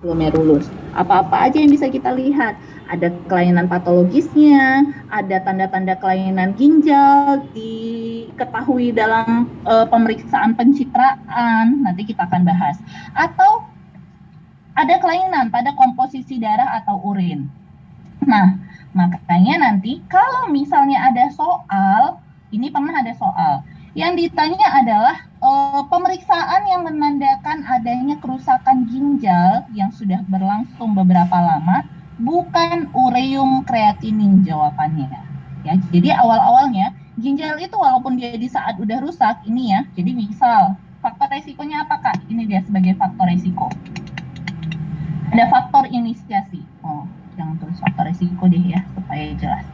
glomerulus. Apa-apa aja yang bisa kita lihat? Ada kelainan patologisnya, ada tanda-tanda kelainan ginjal diketahui dalam pemeriksaan pencitraan, nanti kita akan bahas. Atau ada kelainan pada komposisi darah atau urin. Nah, makanya nanti kalau misalnya ada soal, ini pernah ada soal, yang ditanya adalah pemeriksaan yang menandakan adanya kerusakan ginjal yang sudah berlangsung beberapa lama, bukan ureum kreatinin jawabannya. Ya, jadi awal-awalnya ginjal itu walaupun dia di saat udah rusak, ini ya, jadi misal faktor resikonya apakah? Ini dia sebagai faktor resiko. Ada faktor inisiasi. Jangan tulis faktor resiko deh ya, supaya jelas.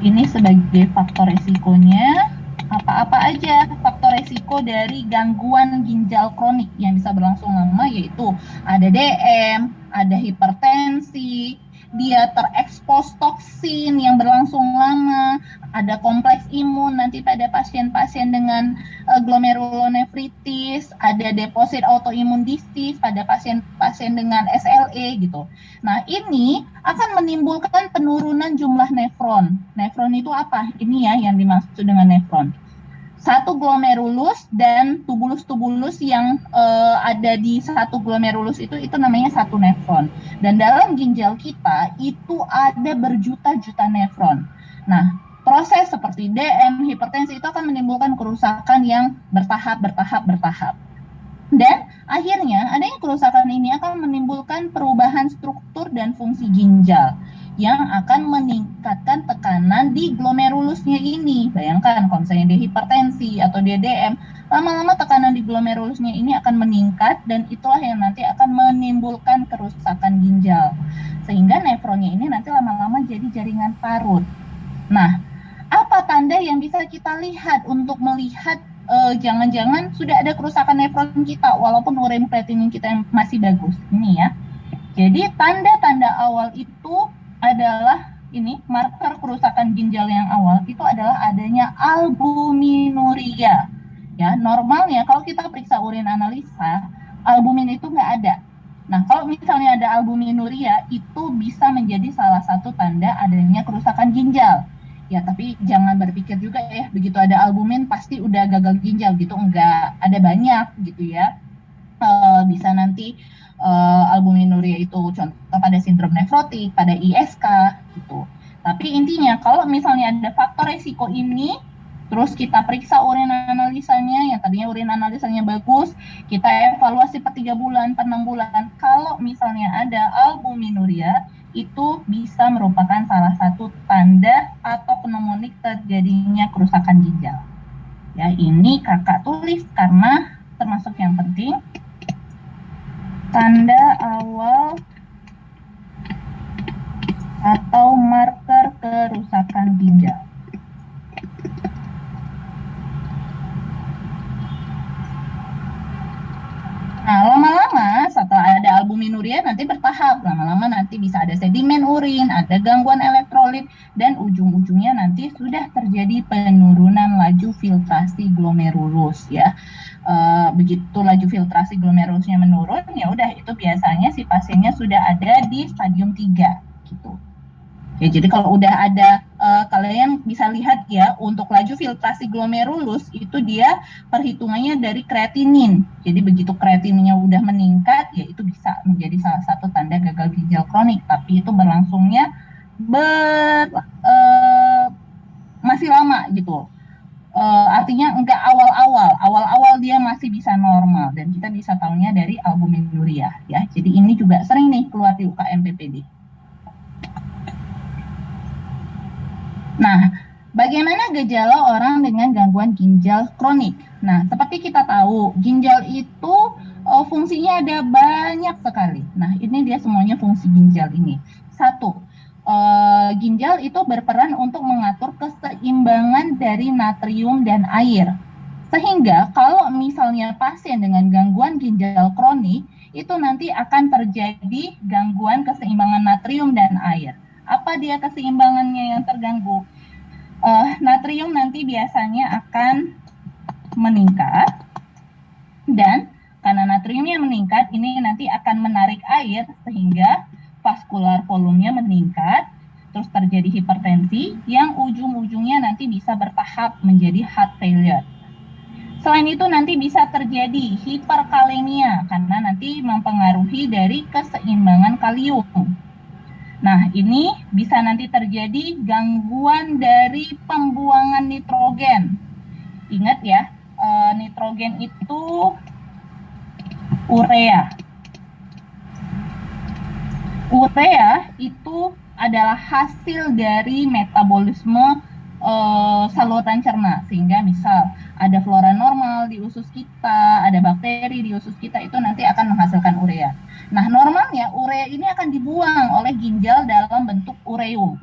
Ini sebagai faktor resikonya, apa-apa aja faktor resiko dari gangguan ginjal kronik yang bisa berlangsung lama, yaitu ada DM, ada hipertensi, dia terekspos toksin yang berlangsung lama, ada kompleks imun nanti pada pasien-pasien dengan glomerulonefritis, ada deposit autoimun disease pada pasien-pasien dengan SLE gitu. Nah, ini akan menimbulkan penurunan jumlah nefron. Nefron itu apa? Ini ya yang dimaksud dengan nefron. Satu glomerulus dan tubulus-tubulus yang ada di satu glomerulus itu namanya satu nefron. Dan dalam ginjal kita itu ada berjuta-juta nefron. Nah, proses seperti DM, hipertensi itu akan menimbulkan kerusakan yang bertahap. Dan akhirnya adanya kerusakan ini akan menimbulkan perubahan struktur dan fungsi ginjal yang akan meningkatkan tekanan di glomerulusnya ini. Bayangkan kalau misalnya dia hipertensi atau dia DM, lama-lama tekanan di glomerulusnya ini akan meningkat dan itulah yang nanti akan menimbulkan kerusakan ginjal. Sehingga nefronnya ini nanti lama-lama jadi jaringan parut. Nah, apa tanda yang bisa kita lihat untuk melihat jangan-jangan sudah ada kerusakan nefron kita walaupun ureum kreatinin kita yang masih bagus? Ini ya. Jadi tanda-tanda awal itu adalah ini marker kerusakan ginjal yang awal itu adalah adanya albuminuria. Ya, normalnya kalau kita periksa urin analisa, albumin itu nggak ada. Nah, kalau misalnya ada albuminuria, itu bisa menjadi salah satu tanda adanya kerusakan ginjal. Ya, tapi jangan berpikir juga ya, begitu ada albumin pasti udah gagal ginjal gitu, enggak, ada banyak gitu ya. Bisa nanti albuminuria itu contoh pada sindrom nefrotik, pada ISK gitu. Tapi intinya kalau misalnya ada faktor resiko ini, terus kita periksa urin analisanya, yang tadinya urin analisanya bagus, kita evaluasi per 3 bulan, per 6 bulan. Kalau misalnya ada albuminuria, itu bisa merupakan salah satu tanda atau pneumonik terjadinya kerusakan ginjal. Ya, ini kakak tulis karena termasuk yang penting. Tanda awal atau marker kerusakan ginjal. Nah, lama-lama setelah ada albuminuria nanti bertahap. Lama-lama nanti bisa ada sedimen urin, ada gangguan elektrolit, dan ujung-ujungnya nanti sudah terjadi penurunan laju filtrasi glomerulus ya. Begitu laju filtrasi glomerulusnya menurun, ya udah itu biasanya si pasiennya sudah ada di stadium 3 gitu. Ya, jadi kalau udah ada kalian bisa lihat ya untuk laju filtrasi glomerulus itu dia perhitungannya dari kreatinin. Jadi begitu kreatininnya udah meningkat ya itu bisa menjadi salah satu tanda gagal ginjal kronik. Tapi itu berlangsungnya masih lama gitu. Artinya enggak awal-awal dia masih bisa normal dan kita bisa tahunya dari albuminuria ya. Jadi ini juga sering nih keluar di UKM PPD. Nah, bagaimana gejala orang dengan gangguan ginjal kronik? Nah, seperti kita tahu, ginjal itu fungsinya ada banyak sekali. Nah, ini dia semuanya fungsi ginjal ini. Satu, ginjal itu berperan untuk mengatur keseimbangan dari natrium dan air. Sehingga kalau misalnya pasien dengan gangguan ginjal kronik, itu nanti akan terjadi gangguan keseimbangan natrium dan air. Apa dia keseimbangannya yang terganggu? Natrium nanti biasanya akan meningkat dan Karena natriumnya meningkat, ini nanti akan menarik air sehingga vaskular volumenya meningkat, terus terjadi hipertensi yang ujung-ujungnya nanti bisa bertahap menjadi heart failure. Selain itu nanti bisa terjadi hiperkalemia karena nanti mempengaruhi dari keseimbangan kalium. Nah, ini bisa nanti terjadi gangguan dari pembuangan nitrogen. Ingat ya, nitrogen itu urea. Urea itu adalah hasil dari metabolisme saluran cerna, sehingga misal ada flora normal di usus kita, ada bakteri di usus kita, itu nanti akan menghasilkan urea. Nah, normalnya urea ini akan dibuang oleh ginjal dalam bentuk ureum.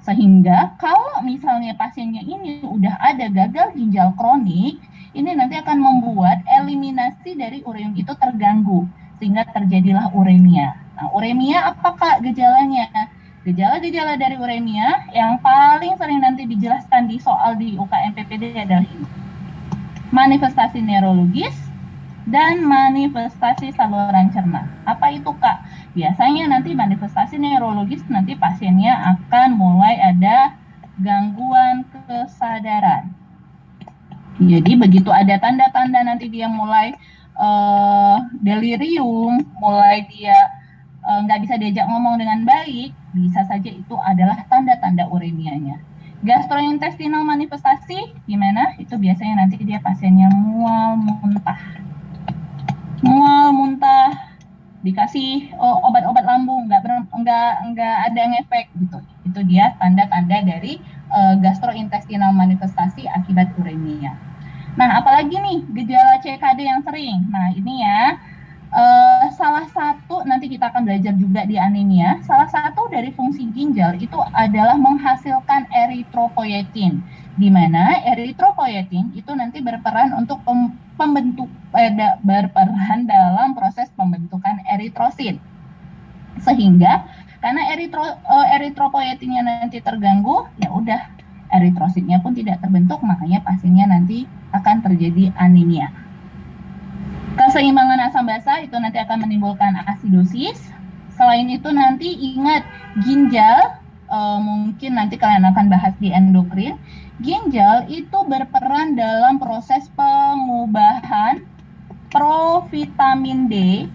Sehingga kalau misalnya pasiennya ini udah ada gagal ginjal kronik, ini nanti akan membuat eliminasi dari ureum itu terganggu, sehingga terjadilah uremia. Nah, uremia apakah gejalanya? Gejala-gejala dari uremia yang paling sering nanti dijelaskan di soal di UKM PPD adalah ini. Manifestasi neurologis dan manifestasi saluran cerna. Apa itu, Kak? Biasanya nanti manifestasi neurologis nanti pasiennya akan mulai ada gangguan kesadaran. Jadi begitu ada tanda-tanda nanti dia mulai delirium, mulai dia nggak bisa diajak ngomong dengan baik, bisa saja itu adalah tanda-tanda uremianya. Gastrointestinal manifestasi gimana? Itu biasanya nanti dia pasiennya mual muntah, dikasih obat-obat lambung nggak ada ngefek gitu. Itu dia tanda-tanda dari gastrointestinal manifestasi akibat uremia. Nah, apalagi nih gejala CKD yang sering. Nah, ini ya salah satu nanti kita akan belajar juga di anemia. Salah satu dari fungsi ginjal itu adalah menghasilkan eritropoietin, di mana eritropoietin itu nanti berperan untuk berperan dalam proses pembentukan eritrosit. Sehingga karena eritropoietinnya nanti terganggu, ya udah eritrositnya pun tidak terbentuk, makanya pasiennya nanti akan terjadi anemia. Keseimbangan asam basa itu nanti akan menimbulkan asidosis. Selain itu nanti ingat ginjal, mungkin nanti kalian akan bahas di endokrin. Ginjal itu berperan dalam proses pengubahan provitamin D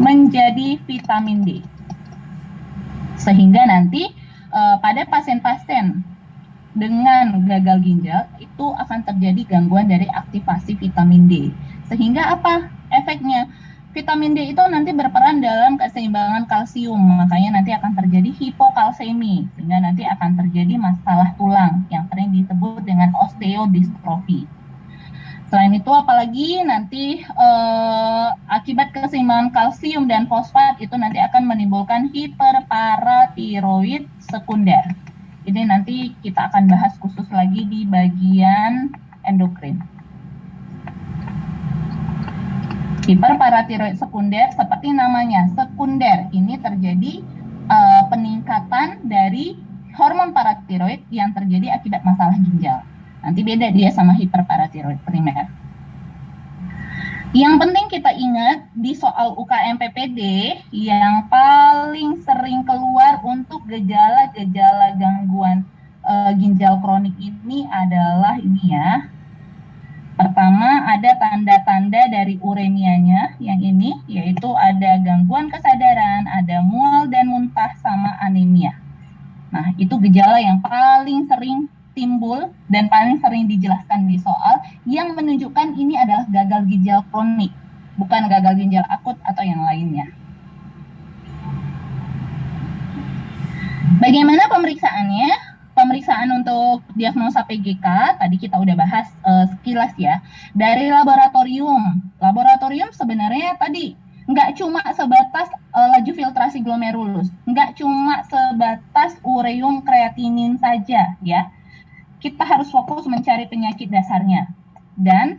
menjadi vitamin D. Sehingga nanti pada pasien-pasien dengan gagal ginjal itu akan terjadi gangguan dari aktivasi vitamin D. Sehingga apa efeknya? Vitamin D itu nanti berperan dalam keseimbangan kalsium, makanya nanti akan terjadi hipokalsemi, sehingga nanti akan terjadi masalah tulang yang sering disebut dengan osteodystrofi. Selain itu apalagi nanti akibat keseimbangan kalsium dan fosfat itu nanti akan menimbulkan hiperparatiroid sekunder. Ini nanti kita akan bahas khusus lagi di bagian endokrin. Hiperparatiroid sekunder seperti namanya, sekunder. Ini terjadi peningkatan dari hormon paratiroid yang terjadi akibat masalah ginjal. Nanti beda dia sama hiperparatiroid primer. Yang penting kita ingat di soal UKM PPD yang paling sering keluar untuk gejala-gejala gangguan ginjal kronik ini adalah ini ya. Pertama ada tanda-tanda dari uremianya yang ini, yaitu ada gangguan kesadaran, ada mual dan muntah sama anemia. Nah, itu gejala yang paling sering timbul dan paling sering dijelaskan di soal yang menunjukkan ini adalah gagal ginjal kronik, bukan gagal ginjal akut atau yang lainnya. Bagaimana pemeriksaannya? Pemeriksaan untuk diagnosa PGK tadi kita udah bahas sekilas ya. Dari laboratorium sebenarnya tadi nggak cuma sebatas laju filtrasi glomerulus, nggak cuma sebatas ureum kreatinin saja ya. Kita harus fokus mencari penyakit dasarnya dan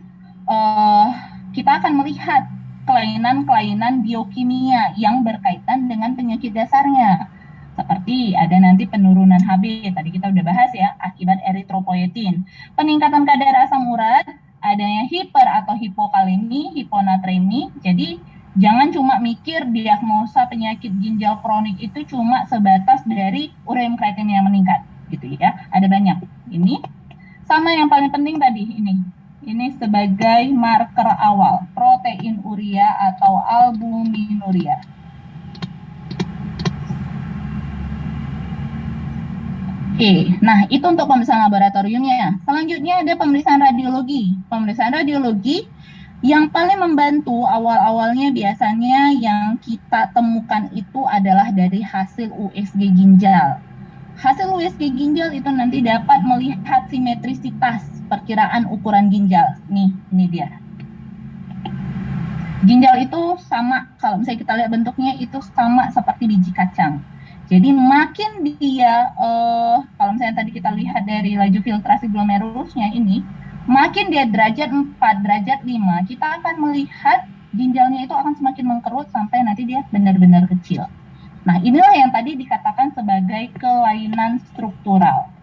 kita akan melihat kelainan-kelainan biokimia yang berkaitan dengan penyakit dasarnya. Seperti ada nanti penurunan Hb, tadi kita udah bahas ya, akibat eritropoietin. Peningkatan kadar asam urat, adanya hiper atau hipokalemi, hiponatremi. Jadi jangan cuma mikir diagnosa penyakit ginjal kronik itu cuma sebatas dari ureum kreatinina yang meningkat gitu ya. Ada banyak. Ini sama yang paling penting tadi ini. Ini sebagai marker awal protein urea atau albuminuria. Oke, nah itu untuk pemeriksaan laboratoriumnya. Selanjutnya ada pemeriksaan radiologi. Pemeriksaan radiologi yang paling membantu awal-awalnya biasanya yang kita temukan itu adalah dari hasil USG ginjal. Hasil USG ginjal itu nanti dapat melihat simetrisitas perkiraan ukuran ginjal. Nih, ini dia. Ginjal itu sama, kalau misalnya kita lihat bentuknya itu sama seperti biji kacang. Jadi makin dia, kalau misalnya tadi kita lihat dari laju filtrasi glomerulusnya ini, makin dia derajat 4, derajat 5, kita akan melihat ginjalnya itu akan semakin mengkerut sampai nanti dia benar-benar kecil. Nah, inilah yang tadi dikatakan sebagai kelainan struktural.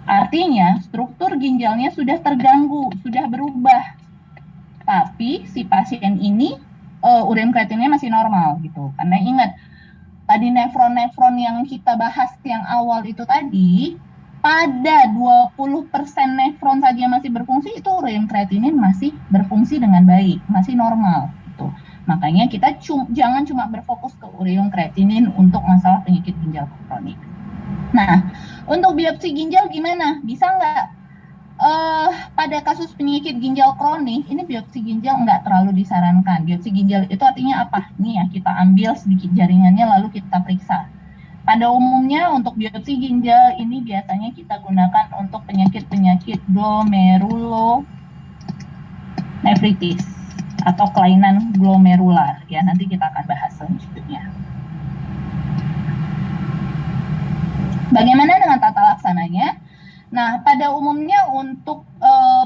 Artinya, struktur ginjalnya sudah terganggu, sudah berubah. Tapi si pasien ini ureum kreatinnya masih normal gitu. Karena ingat, tadi nefron-nefron yang kita bahas yang awal itu tadi, pada 20% nefron saja masih berfungsi, itu ureum kreatinin masih berfungsi dengan baik, masih normal gitu. Makanya kita jangan cuma berfokus ke ureum kreatinin untuk masalah penyakit ginjal kronik. Nah, untuk biopsi ginjal gimana? Bisa nggak? Pada kasus penyakit ginjal kronik, ini biopsi ginjal nggak terlalu disarankan. Biopsi ginjal itu artinya apa? Nih ya, kita ambil sedikit jaringannya lalu kita periksa. Pada umumnya untuk biopsi ginjal ini biasanya kita gunakan untuk penyakit-penyakit glomerulonefritis atau kelainan glomerular. Ya, nanti kita akan bahas selanjutnya. Bagaimana dengan tata laksananya? Nah, pada umumnya untuk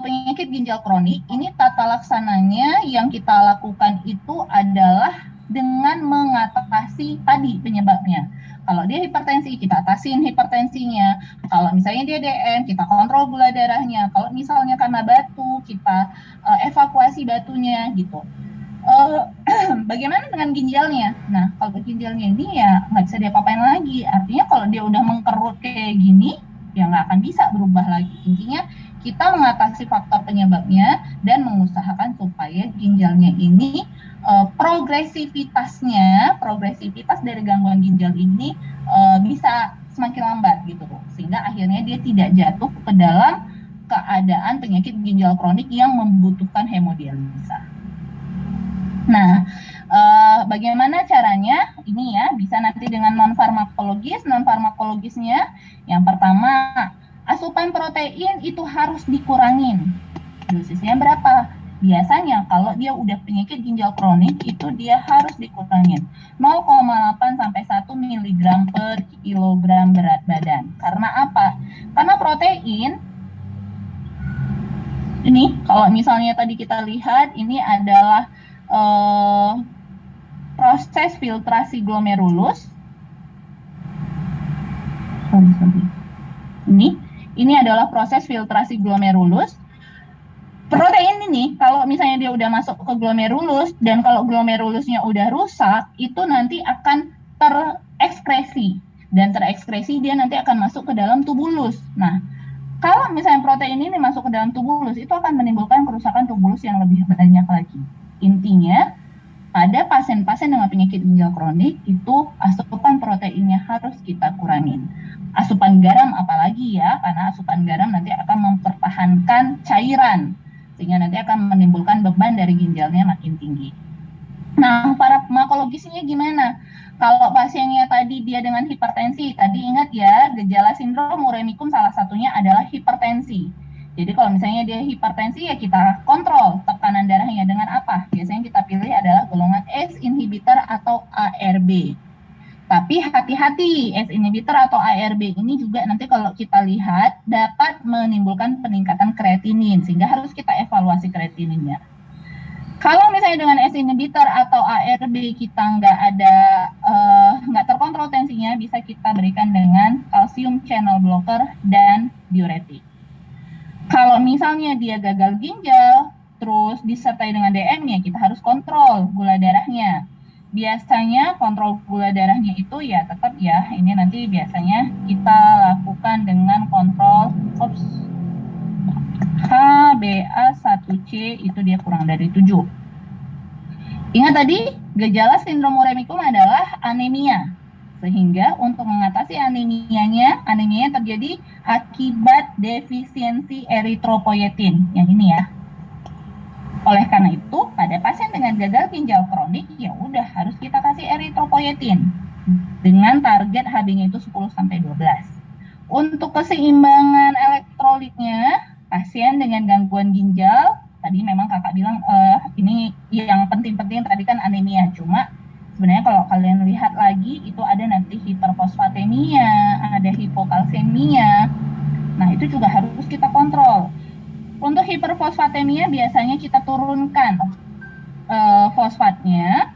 penyakit ginjal kronik, ini tata laksananya yang kita lakukan itu adalah dengan mengatasi tadi penyebabnya. Kalau dia hipertensi, kita atasin hipertensinya. Kalau misalnya dia DM, kita kontrol gula darahnya. Kalau misalnya karena batu, kita evakuasi batunya gitu. Bagaimana dengan ginjalnya? Nah, kalau ginjalnya ini ya nggak bisa diapa-apain lagi. Artinya kalau dia udah mengkerut kayak gini, ya nggak akan bisa berubah lagi. Intinya kita mengatasi faktor penyebabnya dan mengusahakan supaya ginjalnya ini progresivitas dari gangguan ginjal ini bisa semakin lambat gitu, sehingga akhirnya dia tidak jatuh ke dalam keadaan penyakit ginjal kronik yang membutuhkan hemodialisa. Nah, bagaimana caranya? Ini ya, bisa nanti dengan non-farmakologis. Non-farmakologisnya, yang pertama, asupan protein itu harus dikurangin. Dosisnya berapa? Biasanya kalau dia udah penyakit ginjal kronik, itu dia harus dikurangin 0,8 sampai 1 mg per kilogram berat badan. Karena apa? Karena protein, ini kalau misalnya tadi kita lihat, ini adalah proses filtrasi glomerulus. Ini adalah proses filtrasi glomerulus. Protein ini kalau misalnya dia udah masuk ke glomerulus dan kalau glomerulusnya udah rusak, itu nanti akan terekskresi dan terekskresi dia nanti akan masuk ke dalam tubulus. Nah, kalau misalnya protein ini masuk ke dalam tubulus, itu akan menimbulkan kerusakan tubulus yang lebih banyak lagi. Intinya, pada pasien-pasien dengan penyakit ginjal kronik itu asupan proteinnya harus kita kurangin. Asupan garam apalagi ya, karena asupan garam nanti akan mempertahankan cairan, sehingga nanti akan menimbulkan beban dari ginjalnya makin tinggi. Nah, farmakologisnya gimana? Kalau pasiennya tadi dia dengan hipertensi, tadi ingat ya, gejala sindrom uremicum salah satunya adalah hipertensi. Jadi kalau misalnya dia hipertensi, ya kita kontrol tekanan darahnya dengan apa? Biasanya kita pilih adalah golongan ACE inhibitor atau ARB. Tapi hati-hati, ACE inhibitor atau ARB ini juga nanti kalau kita lihat dapat menimbulkan peningkatan kreatinin, sehingga harus kita evaluasi kreatininnya. Kalau misalnya dengan ACE inhibitor atau ARB kita nggak terkontrol tensinya, bisa kita berikan dengan calcium channel blocker dan diuretik. Kalau misalnya dia gagal ginjal, terus disertai dengan DM, ya kita harus kontrol gula darahnya. Biasanya kontrol gula darahnya itu ya tetap ya, ini nanti biasanya kita lakukan dengan kontrol HbA1c itu dia kurang dari 7. Ingat tadi, gejala sindrom uremicum adalah anemia. Sehingga untuk mengatasi anemianya terjadi akibat defisiensi eritropoietin. Yang ini ya. Oleh karena itu, pada pasien dengan gagal ginjal kronik, ya udah harus kita kasih eritropoietin dengan target Hb-nya itu 10 sampai 12. Untuk keseimbangan elektrolitnya, pasien dengan gangguan ginjal, tadi memang kakak bilang ini yang penting-penting tadi kan anemia, cuma sebenarnya kalau kalian lihat lagi itu ada nanti hiperfosfatemia, ada hipokalsemia. Nah, itu juga harus kita kontrol. Untuk hiperfosfatemia biasanya kita turunkan fosfatnya,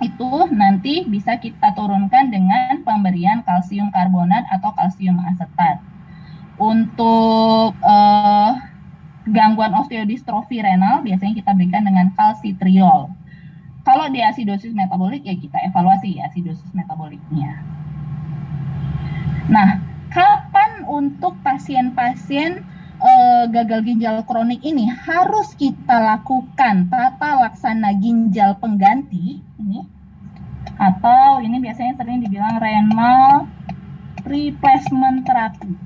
itu nanti bisa kita turunkan dengan pemberian kalsium karbonat atau kalsium asetat. Untuk gangguan osteodistrofi renal biasanya kita berikan dengan kalsitriol. Kalau di asidosis metabolik ya kita evaluasi asidosis metaboliknya. Nah, kapan untuk pasien-pasien gagal ginjal kronik ini harus kita lakukan tata laksana ginjal pengganti ini, atau ini biasanya sering dibilang renal replacement therapy.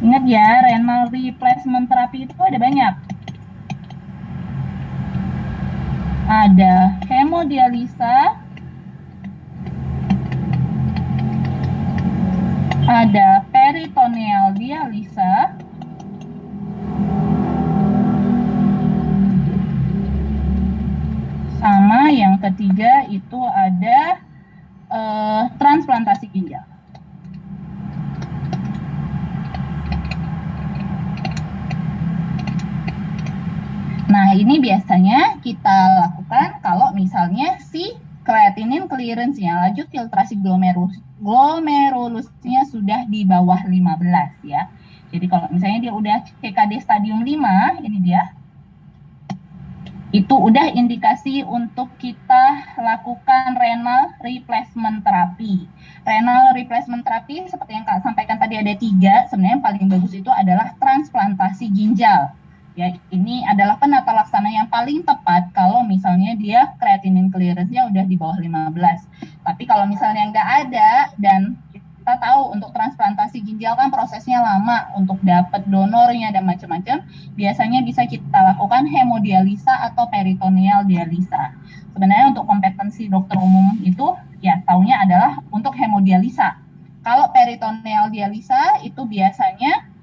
Ingat ya, renal replacement therapy itu ada banyak. Ada hemodialisa, ada peritoneal dialisa, sama yang ketiga itu ada transplantasi ginjal. Nah, ini biasanya kita lakukan kalau misalnya si creatinine clearance-nya, laju filtrasi glomerulusnya sudah di bawah 15 ya. Jadi kalau misalnya dia udah CKD stadium 5, ini dia, itu udah indikasi untuk kita lakukan renal replacement therapy. Renal replacement therapy seperti yang Kak sampaikan tadi ada 3, sebenarnya yang paling bagus itu adalah transplantasi ginjal. Ya, ini adalah penata laksana yang paling tepat kalau misalnya dia creatinine clearance-nya udah di bawah 15. Tapi kalau misalnya nggak ada, dan kita tahu untuk transplantasi ginjal kan prosesnya lama untuk dapat donornya dan macam-macam, biasanya bisa kita lakukan hemodialisa atau peritoneal dialisa. Sebenarnya untuk kompetensi dokter umum itu ya taunya adalah untuk hemodialisa. Kalau peritoneal dialisa itu biasanya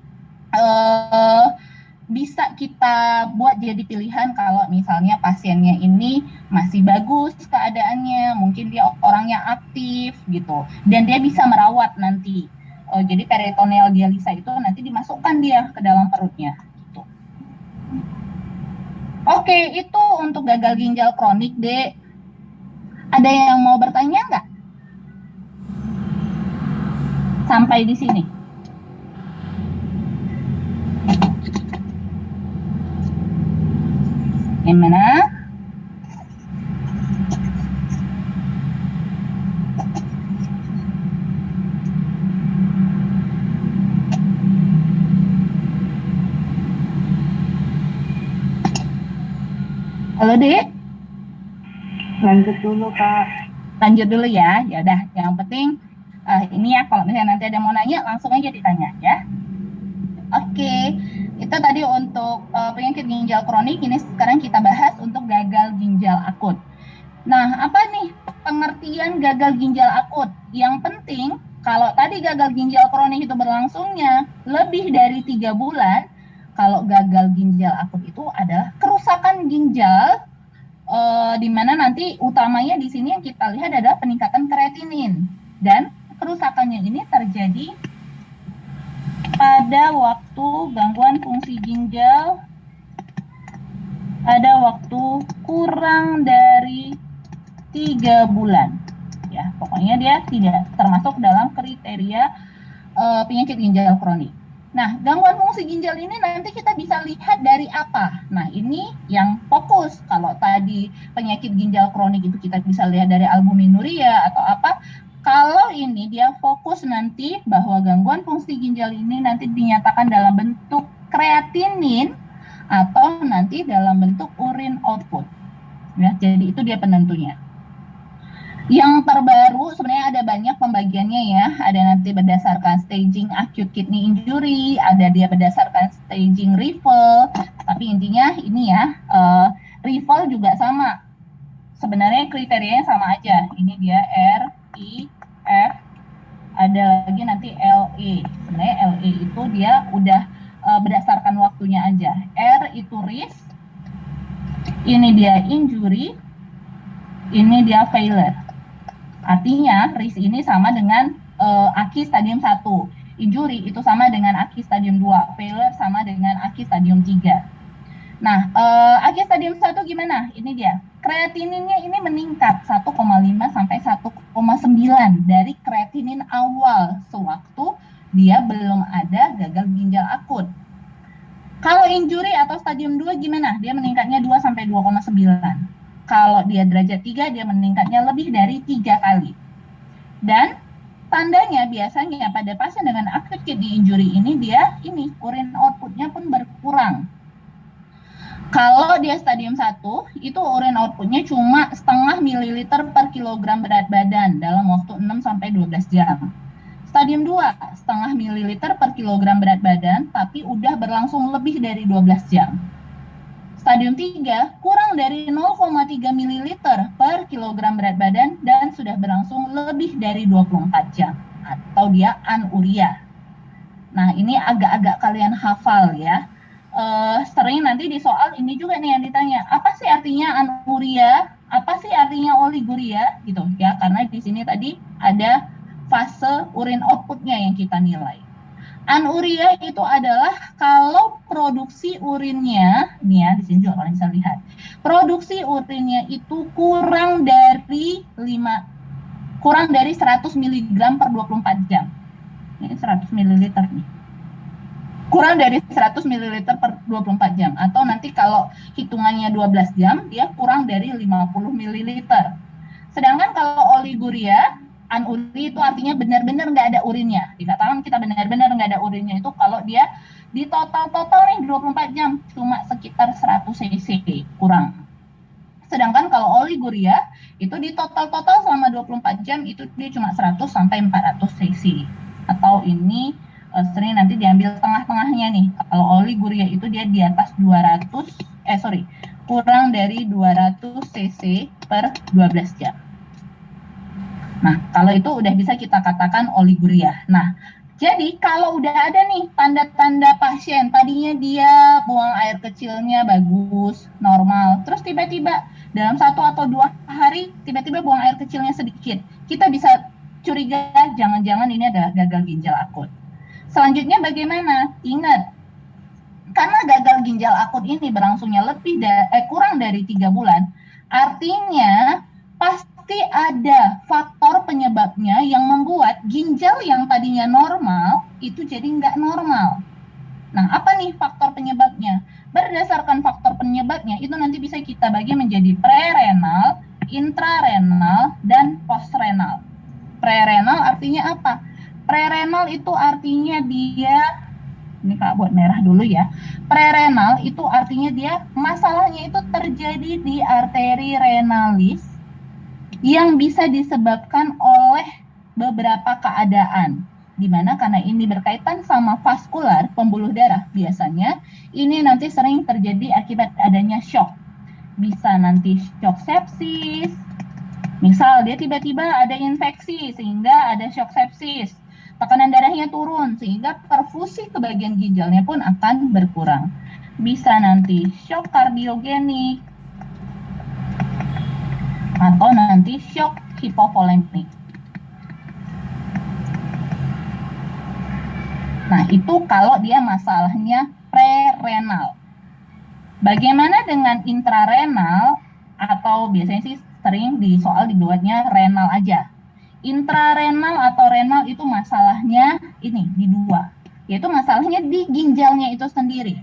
bisa kita buat jadi pilihan kalau misalnya pasiennya ini masih bagus keadaannya, mungkin dia orangnya aktif gitu, dan dia bisa merawat nanti. Jadi peritoneal dialisa itu nanti dimasukkan dia ke dalam perutnya. Gitu. Oke, itu untuk gagal ginjal kronik, Dek. Ada yang mau bertanya nggak? Sampai di sini. Gimana? Halo, Dek. Lanjut dulu, Kak. Lanjut dulu ya. Ya udah, yang penting ini ya, kalau misalnya nanti ada mau nanya langsung aja ditanya ya. Oke. Itu tadi untuk penyakit ginjal kronik. Ini sekarang kita bahas untuk gagal ginjal akut. Nah, apa nih pengertian gagal ginjal akut? Yang penting, kalau tadi gagal ginjal kronik itu berlangsungnya lebih dari 3 bulan, kalau gagal ginjal akut itu adalah kerusakan ginjal, di mana nanti utamanya di sini yang kita lihat adalah peningkatan kreatinin. Dan kerusakannya ini terjadi pada waktu gangguan fungsi ginjal pada waktu kurang dari 3 bulan. Ya, pokoknya dia tidak termasuk dalam kriteria penyakit ginjal kronik. Nah, gangguan fungsi ginjal ini nanti kita bisa lihat dari apa? Nah, ini yang fokus. Kalau tadi penyakit ginjal kronik itu kita bisa lihat dari albuminuria atau apa. Kalau ini dia fokus nanti bahwa gangguan fungsi ginjal ini nanti dinyatakan dalam bentuk kreatinin atau nanti dalam bentuk urine output. Ya, jadi itu dia penentunya. Yang terbaru sebenarnya ada banyak pembagiannya ya. Ada nanti berdasarkan staging acute kidney injury, ada dia berdasarkan staging rival. Tapi intinya ini ya, rival juga sama. Sebenarnya kriterianya sama aja. Ini dia R, I, F, ada lagi nanti LE. Sebenarnya LE itu dia udah berdasarkan waktunya aja. R itu risk, ini dia injury, ini dia failure. Artinya, risk ini sama dengan AKI stadium 1. Injury itu sama dengan AKI stadium 2. Failure sama dengan AKI stadium 3. Nah, AKI stadium 1 gimana? Ini dia. Kreatininnya ini meningkat 1,5 sampai 1,9 dari kreatinin awal sewaktu dia belum ada gagal ginjal akut. Kalau injury atau stadium 2 gimana? Dia meningkatnya 2 sampai 2,9. Kalau dia derajat 3, dia meningkatnya lebih dari 3 kali. Dan tandanya biasanya pada pasien dengan acute kidney injury ini urine outputnya pun berkurang. Kalau dia stadium 1, itu urine outputnya cuma setengah mililiter per kilogram berat badan dalam waktu 6 sampai 12 jam. Stadium 2, setengah mililiter per kilogram berat badan, tapi udah berlangsung lebih dari 12 jam. Stadium 3 kurang dari 0,3 ml per kilogram berat badan dan sudah berlangsung lebih dari 24 jam atau dia anuria. Nah, ini agak-agak kalian hafal ya. Sering nanti di soal ini juga nih yang ditanya, apa sih artinya anuria? Apa sih artinya oliguria? Gitu ya, karena di sini tadi ada fase urine outputnya yang kita nilai. Anuria itu adalah kalau produksi urinnya, nih ya, di sini juga kalian bisa lihat. Produksi urinnya itu kurang dari 100 mg per 24 jam. Ini 100 ml nih. Kurang dari 100 ml per 24 jam. Atau nanti kalau hitungannya 12 jam, dia kurang dari 50 ml. Sedangkan kalau oliguria, anuri itu artinya benar-benar nggak ada urinnya. Dikatakan kita benar-benar nggak ada urinnya itu kalau dia di total nih 24 jam cuma sekitar 100 cc kurang. Sedangkan kalau oliguria itu di total selama 24 jam itu dia cuma 100 sampai 400 cc. Atau ini sering nanti diambil tengah-tengahnya nih. Kalau oliguria itu dia di atas kurang dari 200 cc per 12 jam. Nah, kalau itu udah bisa kita katakan oliguria. Nah, jadi kalau udah ada nih tanda-tanda pasien, tadinya dia buang air kecilnya bagus, normal, terus tiba-tiba dalam 1 atau 2 hari, tiba-tiba buang air kecilnya sedikit, kita bisa curiga jangan-jangan ini adalah gagal ginjal akut. Selanjutnya bagaimana? Ingat, karena gagal ginjal akut ini berlangsungnya kurang dari 3 bulan, artinya pasti ada faktor penyebabnya yang membuat ginjal yang tadinya normal itu jadi nggak normal. Nah, apa nih faktor penyebabnya? Berdasarkan faktor penyebabnya itu nanti bisa kita bagi menjadi prerenal, intrarenal, dan postrenal. Prerenal artinya apa? Prerenal itu artinya dia, ini Kak buat merah dulu ya. Prerenal itu artinya dia masalahnya itu terjadi di arteri renalis yang bisa disebabkan oleh beberapa keadaan, di mana karena ini berkaitan sama vaskular pembuluh darah biasanya ini nanti sering terjadi akibat adanya shock. Bisa nanti shock sepsis, misal dia tiba-tiba ada infeksi sehingga ada shock sepsis, tekanan darahnya turun sehingga perfusi ke bagian ginjalnya pun akan berkurang. Bisa nanti shock kardiogenik atau nanti shock hipovolemik. Nah, itu kalau dia masalahnya prerenal. Bagaimana dengan intrarenal atau biasanya sih sering di soal dibuatnya renal aja. Intrarenal atau renal itu masalahnya ini di 2. yaitu masalahnya di ginjalnya itu sendiri.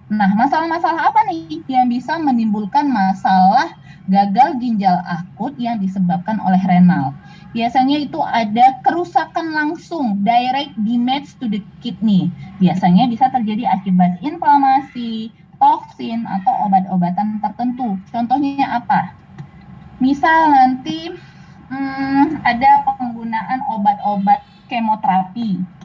Nah, masalah-masalah apa nih yang bisa menimbulkan masalah gagal ginjal akut yang disebabkan oleh renal? Biasanya itu ada kerusakan langsung, direct damage to the kidney. Biasanya bisa terjadi akibat inflamasi, toksin, atau obat-obatan tertentu. Contohnya apa? Misal nanti ada penggunaan obat-obat kemoterapi.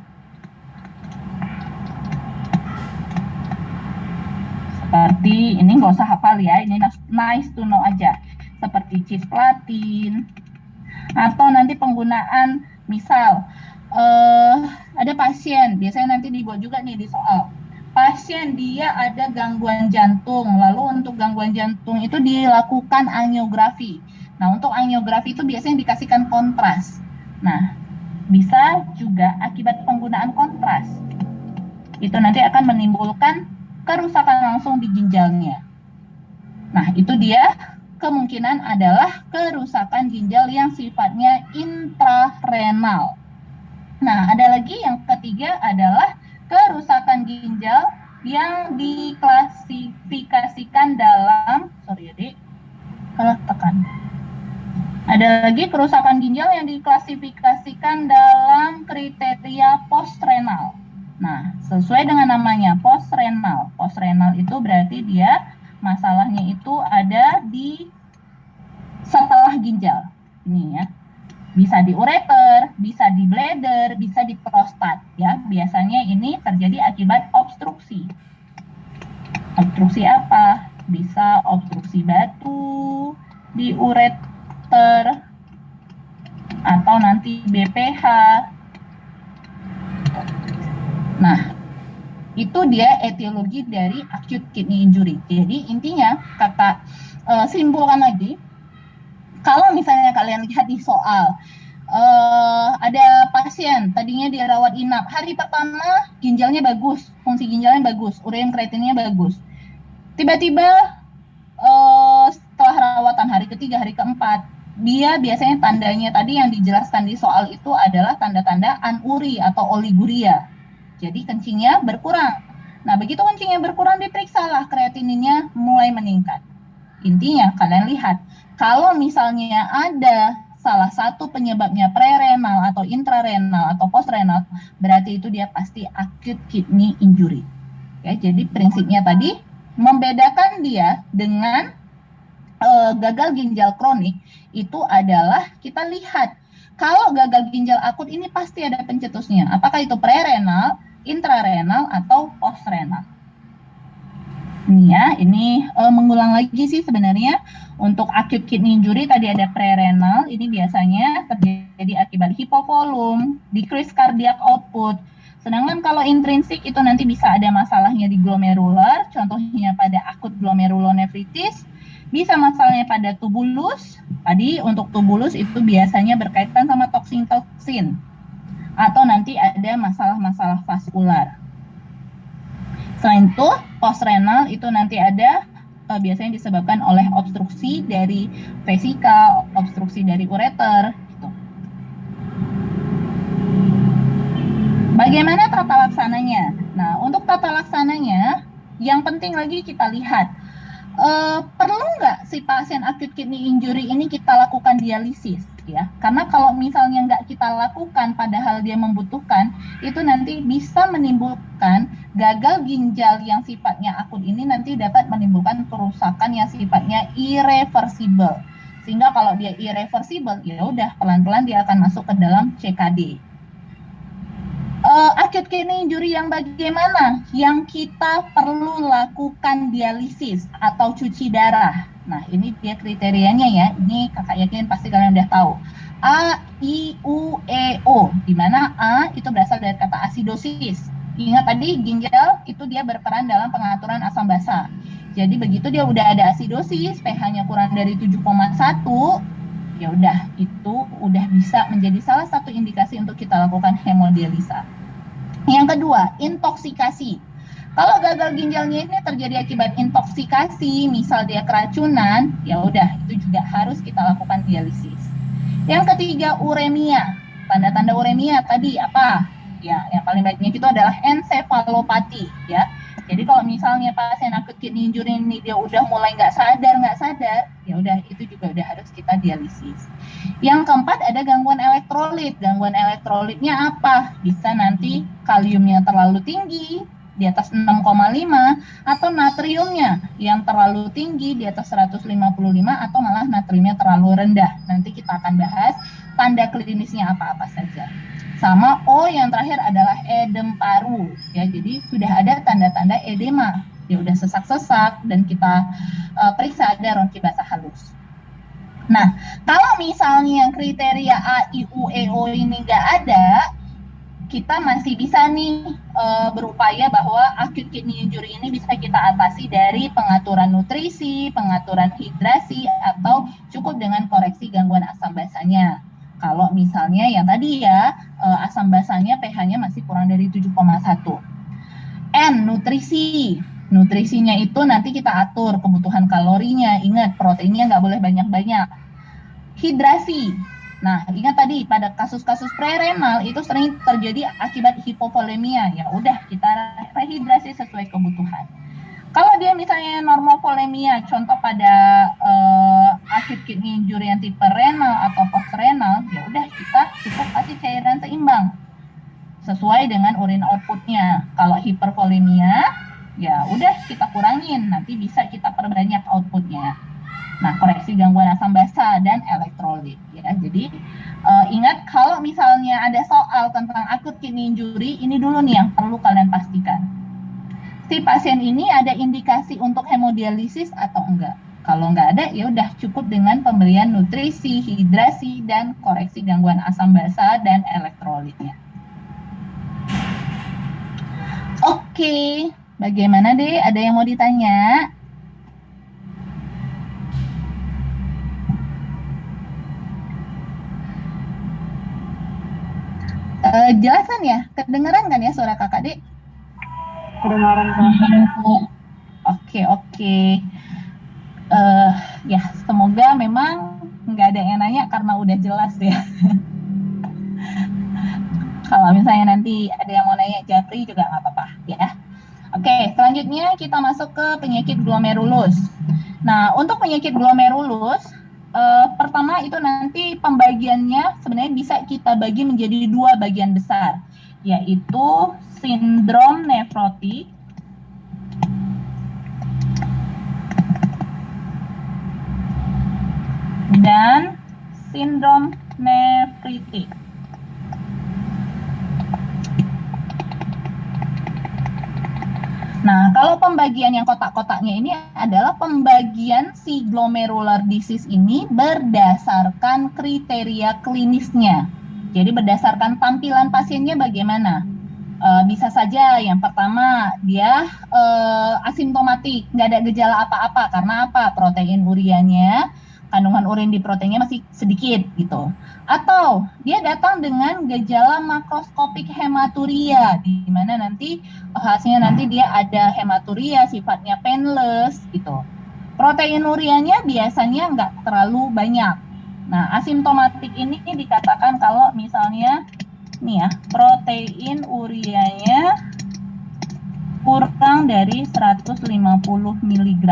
Seperti ini, nggak usah hafal ya, ini nice to know aja. Seperti cisplatin, atau nanti penggunaan misal ada pasien, biasanya nanti dibuat juga nih di soal. Pasien dia ada gangguan jantung, lalu untuk gangguan jantung itu dilakukan angiografi. Nah, untuk angiografi itu biasanya dikasihkan kontras. Nah, bisa juga akibat penggunaan kontras. Itu nanti akan menimbulkan kerusakan langsung di ginjalnya. Nah, itu dia kemungkinan adalah kerusakan ginjal yang sifatnya intrarenal. Nah, ada lagi yang ketiga adalah kerusakan ginjal yang diklasifikasikan dalam, Ada lagi kerusakan ginjal yang diklasifikasikan dalam kriteria postrenal. Nah, sesuai dengan namanya postrenal. Postrenal itu berarti dia masalahnya itu ada di setelah ginjal. Ini ya. Bisa di ureter, bisa di bladder, bisa di prostat ya. Biasanya ini terjadi akibat obstruksi. Obstruksi apa? Bisa obstruksi batu di ureter atau nanti BPH. Nah, itu dia etiologi dari acute kidney injury. Jadi intinya kakak simpulkan lagi, kalau misalnya kalian lihat di soal, ada pasien tadinya dirawat inap, hari pertama ginjalnya bagus, fungsi ginjalnya bagus, ureum kreatinnya bagus. Tiba-tiba setelah rawatan hari ketiga, hari keempat, dia biasanya tandanya tadi yang dijelaskan di soal itu adalah tanda-tanda anuri atau oliguria. Jadi kencingnya berkurang. Nah, begitu kencingnya berkurang, diperiksalah kreatininnya mulai meningkat. Intinya kalian lihat, kalau misalnya ada salah satu penyebabnya prerenal atau intrarenal atau postrenal, berarti itu dia pasti acute kidney injury. Ya, jadi prinsipnya tadi membedakan dia dengan gagal ginjal kronik itu adalah kita lihat kalau gagal ginjal akut ini pasti ada pencetusnya. Apakah itu prerenal, intrarenal, atau postrenal? Ini ya, ini mengulang lagi sih sebenarnya. Untuk acute kidney injury tadi ada prerenal, ini biasanya terjadi akibat hipovolum, decrease cardiac output. Sedangkan kalau intrinsik itu nanti bisa ada masalahnya di glomerular, contohnya pada akut glomerulonefritis, bisa masalahnya pada tubulus. Tadi untuk tubulus itu biasanya berkaitan sama toksin-toksin. Atau nanti ada masalah-masalah vaskular. Selain itu, postrenal itu nanti ada biasanya disebabkan oleh obstruksi dari vesika, obstruksi dari ureter. Gitu. Bagaimana tata laksananya? Nah, untuk tata laksananya, yang penting lagi kita lihat, perlu nggak si pasien acute kidney injury ini kita lakukan dialisis? Ya, karena kalau misalnya nggak kita lakukan padahal dia membutuhkan, itu nanti bisa menimbulkan gagal ginjal yang sifatnya akut ini nanti dapat menimbulkan kerusakan yang sifatnya irreversible. Sehingga kalau dia irreversible, ya udah pelan-pelan dia akan masuk ke dalam CKD. Acute kidney injury yang bagaimana? Yang kita perlu lakukan dialisis atau cuci darah. Nah, ini dia kriterianya ya. Ini kakak yakin pasti kalian udah tahu. A, I, U, E, O. Di mana A itu berasal dari kata asidosis. Ingat tadi ginjal itu dia berperan dalam pengaturan asam basa. Jadi begitu dia udah ada asidosis, pH-nya kurang dari 7,1, ya udah itu udah bisa menjadi salah satu indikasi untuk kita lakukan hemodialisa. Yang kedua, intoksikasi. Kalau gagal ginjalnya ini terjadi akibat intoksikasi, misal dia keracunan, ya udah itu juga harus kita lakukan dialisis. Yang ketiga, uremia. Tanda-tanda uremia tadi apa? Ya, yang paling banyak itu adalah ensefalopati ya. Jadi kalau misalnya pasien akut kidney injury ini dia udah mulai nggak sadar, ya udah itu juga udah harus kita dialisis. Yang keempat ada gangguan elektrolit. Gangguan elektrolitnya apa? Bisa nanti kaliumnya terlalu tinggi di atas 6,5 atau natriumnya yang terlalu tinggi di atas 155 atau malah natriumnya terlalu rendah. Nanti kita akan bahas tanda klinisnya apa-apa saja. Sama O yang terakhir adalah edem paru ya. Jadi sudah ada tanda-tanda edema. Dia udah sesak-sesak dan kita periksa ada ronki basah halus. Nah, kalau misalnya kriteria A, I, U, E, O ini nggak ada, kita masih bisa nih berupaya bahwa acute kidney injury ini bisa kita atasi dari pengaturan nutrisi, pengaturan hidrasi, atau cukup dengan koreksi gangguan asam basanya. Kalau misalnya yang tadi ya, asam basanya pH-nya masih kurang dari 7,1. N, nutrisi. Nutrisinya itu nanti kita atur kebutuhan kalorinya. Ingat, proteinnya nggak boleh banyak-banyak. Hidrasi. Nah, ingat tadi pada kasus-kasus prerenal itu sering terjadi akibat hipovolemia. Ya udah, kita rehidrasi sesuai kebutuhan. Kalau dia misalnya normovolemia, contoh pada acute kidney injury yang tipe renal atau postrenal, ya udah kita cukup kasih cairan seimbang sesuai dengan urin outputnya. Kalau hipervolemia, ya udah kita kurangin, nanti bisa kita perbanyak outputnya. Nah, koreksi gangguan asam basa dan elektrolit ya. Jadi ingat kalau misalnya ada soal tentang acute kidney injury, ini dulu nih yang perlu kalian pastikan. Si pasien ini ada indikasi untuk hemodialisis atau enggak? Kalau enggak ada, ya udah cukup dengan pemberian nutrisi, hidrasi, dan koreksi gangguan asam basa dan elektrolitnya. Oke, bagaimana deh? Ada yang mau ditanya? Jelasan ya? Kedengeran kan ya suara kakak dek? Kedengaran Kak. Oke. Ya, semoga memang nggak ada yang nanya karena udah jelas ya. Kalau misalnya nanti ada yang mau nanya Japri juga nggak apa-apa ya. Oke, selanjutnya kita masuk ke penyakit glomerulus. Nah, untuk penyakit glomerulus, pertama itu nanti pembagiannya sebenarnya bisa kita bagi menjadi dua bagian besar, yaitu sindrom nefrotik dan sindrom nefritik. Nah, kalau pembagian yang kotak-kotaknya ini adalah pembagian si glomerular disease ini berdasarkan kriteria klinisnya. Jadi berdasarkan tampilan pasiennya bagaimana. Bisa saja yang pertama dia asimptomatik, nggak ada gejala apa-apa. Karena apa? Protein urianya, kandungan urin di proteinnya masih sedikit gitu. Atau dia datang dengan gejala makroskopik hematuria, di mana nanti hasilnya nanti dia ada hematuria sifatnya painless gitu. Protein urianya biasanya nggak terlalu banyak. Nah, asimptomatik ini dikatakan kalau misalnya nih ya, protein urianya kurang dari 150 mg.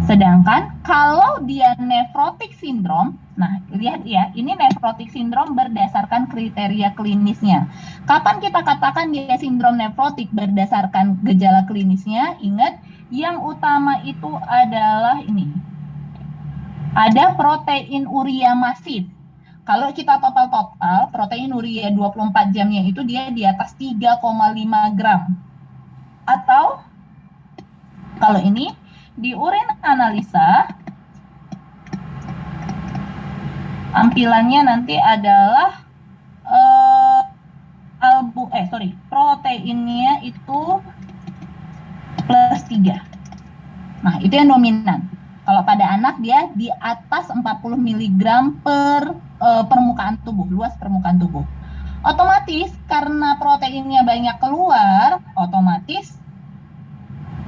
Sedangkan kalau dia nefrotik sindrom, nah lihat ya, ini nefrotik sindrom berdasarkan kriteria klinisnya. Kapan kita katakan dia sindrom nefrotik berdasarkan gejala klinisnya? Ingat, yang utama itu adalah ini. Ada protein urea masif. Kalau kita total, protein urea 24 jamnya itu dia di atas 3,5 gram. Atau kalau ini di urin analisa tampilannya nanti adalah proteinnya itu plus 3. Nah, itu yang dominan. Kalau pada anak dia di atas 40 mg per permukaan tubuh, luas permukaan tubuh. Otomatis karena proteinnya banyak keluar, otomatis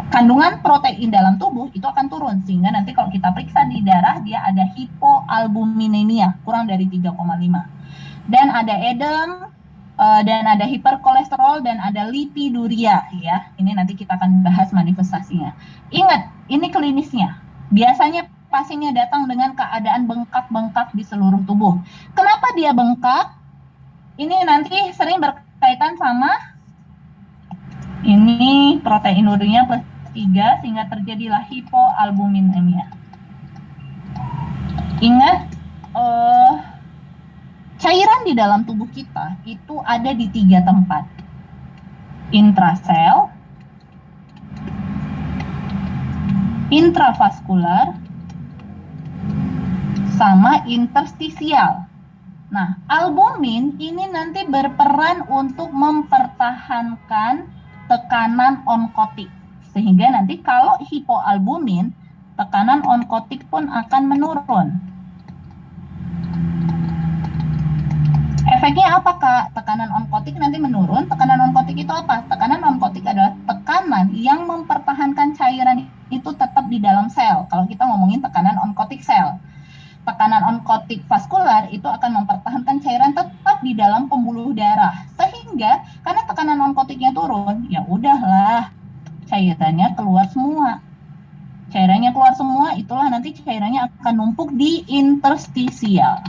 kandungan protein dalam tubuh itu akan turun, sehingga nanti kalau kita periksa di darah dia ada hipoalbuminemia kurang dari 3,5, dan ada edem, dan ada hiperkolesterol, dan ada lipiduria ya. Ini nanti kita akan bahas manifestasinya. Ingat, ini klinisnya. Biasanya pasiennya datang dengan keadaan bengkak-bengkak di seluruh tubuh. Kenapa dia bengkak? Ini nanti sering berkaitan sama ini proteinuria plus 3, sehingga terjadilah hipoalbuminemia. Ingat, cairan di dalam tubuh kita itu ada di 3 tempat. Intrasel, intravaskular, sama interstisial. Nah, albumin ini nanti berperan untuk mempertahankan tekanan onkotik. Sehingga nanti kalau hipoalbumin, tekanan onkotik pun akan menurun. Efeknya apa, Kak? Tekanan onkotik nanti menurun. Tekanan onkotik itu apa? Tekanan onkotik adalah tekanan yang mempertahankan cairan itu tetap di dalam sel. Kalau kita ngomongin tekanan onkotik sel. Tekanan onkotik vaskular itu akan mempertahankan cairan tetap di dalam pembuluh darah. Sehingga karena tekanan onkotiknya turun, ya udahlah, cairannya keluar semua. Cairannya keluar semua, itulah nanti cairannya akan numpuk di interstisial.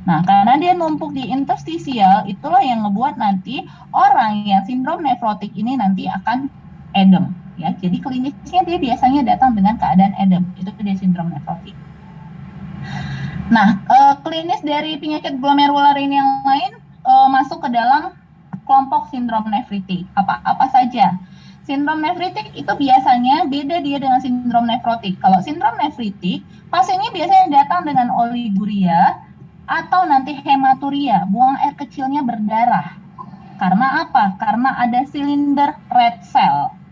Nah, karena dia numpuk di interstisial, itulah yang ngebuat nanti orang yang sindrom nefrotik ini nanti akan edem. Ya, jadi klinisnya dia biasanya datang dengan keadaan edem. Itu dia sindrom nefrotik. Nah, klinis dari penyakit glomerular ini yang lain masuk ke dalam kelompok sindrom nefritik. Apa saja? Sindrom nefritik itu biasanya beda dia dengan sindrom nefrotik. Kalau sindrom nefritik, pasiennya biasanya datang dengan oliguria atau nanti hematuria, buang air kecilnya berdarah. Karena apa? Karena ada silinder red cell.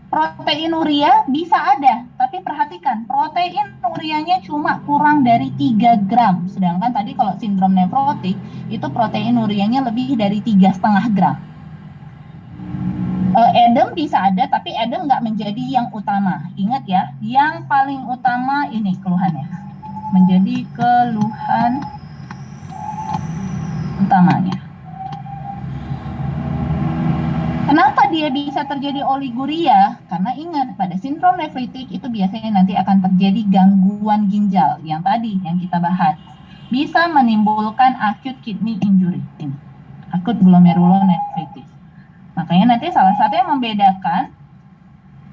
Proteinuria bisa ada, tapi perhatikan, proteinurianya cuma kurang dari 3 gram. Sedangkan tadi kalau sindrom nefrotik, itu proteinurianya lebih dari 3,5 gram. Edem bisa ada, tapi edem nggak menjadi yang utama. Ingat ya, yang paling utama ini keluhannya. Menjadi keluhan utamanya. Kenapa dia bisa terjadi oliguria? Karena ingat, pada sindrom nefritik itu biasanya nanti akan terjadi gangguan ginjal yang tadi yang kita bahas. Bisa menimbulkan acute kidney injury, ini, akut glomerulonefritis. Makanya nanti salah satu yang membedakan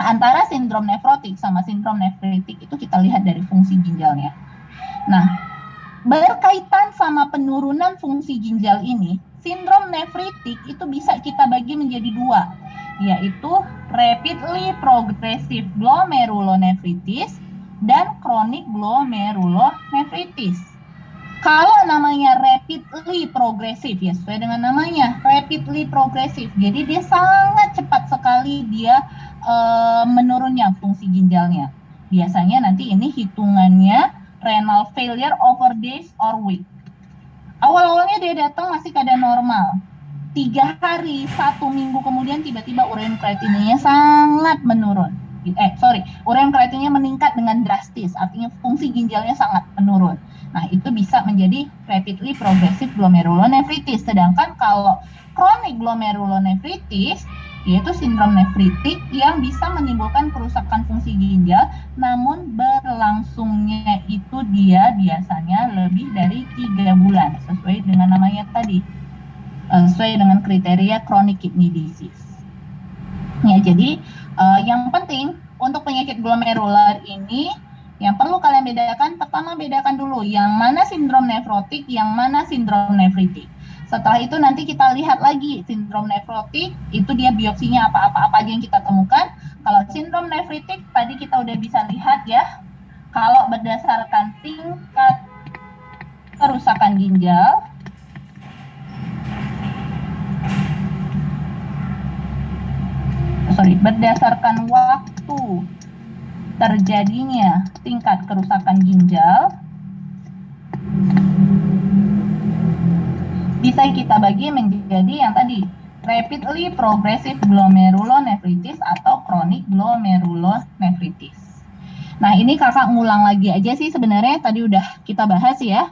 antara sindrom nefrotik sama sindrom nefritik itu kita lihat dari fungsi ginjalnya. Nah, berkaitan sama penurunan fungsi ginjal ini, sindrom nefritik itu bisa kita bagi menjadi 2, yaitu rapidly progressive glomerulonefritis dan chronic glomerulonefritis. Kalau namanya rapidly progressive, ya sesuai dengan namanya, rapidly progressive. Jadi dia sangat cepat sekali dia menurunnya fungsi ginjalnya. Biasanya nanti ini hitungannya renal failure over days or week. Awal-awalnya dia datang masih keadaan normal. 3 hari, 1 minggu kemudian tiba-tiba ureum kreatinina sangat menurun. Ureum kreatinina meningkat dengan drastis, artinya fungsi ginjalnya sangat menurun. Nah, itu bisa menjadi rapidly progressive glomerulonefritis. Sedangkan kalau chronic glomerulonefritis, yaitu sindrom nefritik yang bisa menimbulkan kerusakan fungsi ginjal, namun berlangsungnya itu dia biasanya lebih dari 3 bulan, sesuai dengan namanya tadi, sesuai dengan kriteria chronic kidney disease. Ya, jadi yang penting untuk penyakit glomerular ini, yang perlu kalian bedakan, pertama bedakan dulu yang mana sindrom nefrotik, yang mana sindrom nefritik. Setelah itu nanti kita lihat lagi sindrom nefrotik, itu dia biopsinya apa aja yang kita temukan. Kalau sindrom nefritik, tadi kita udah bisa lihat ya, kalau berdasarkan tingkat kerusakan ginjal, berdasarkan waktu terjadinya tingkat kerusakan ginjal, bisa kita bagi menjadi yang tadi rapidly progressive glomerulonefritis atau chronic glomerulonefritis. Nah, ini kakak ngulang lagi aja sih sebenarnya tadi udah kita bahas ya.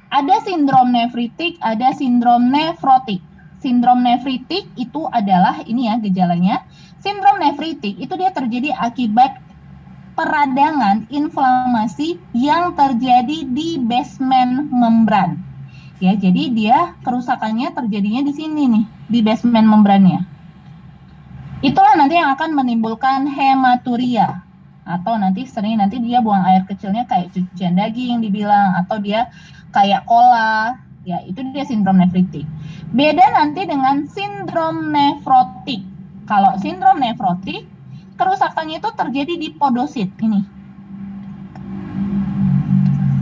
Ada sindrom nefritik, ada sindrom nefrotik. Sindrom nefritik itu adalah ini ya gejalanya. Sindrom nefritik itu dia terjadi akibat peradangan inflamasi yang terjadi di basement membran. Ya, jadi dia kerusakannya terjadinya di sini nih, di basement membrannya. Itulah nanti yang akan menimbulkan hematuria atau nanti dia buang air kecilnya kayak cucian daging dibilang, atau dia kayak kola, ya itu dia sindrom nefritik. Beda nanti dengan sindrom nefrotik. Kalau sindrom nefrotik kerusakannya itu terjadi di podosit ini.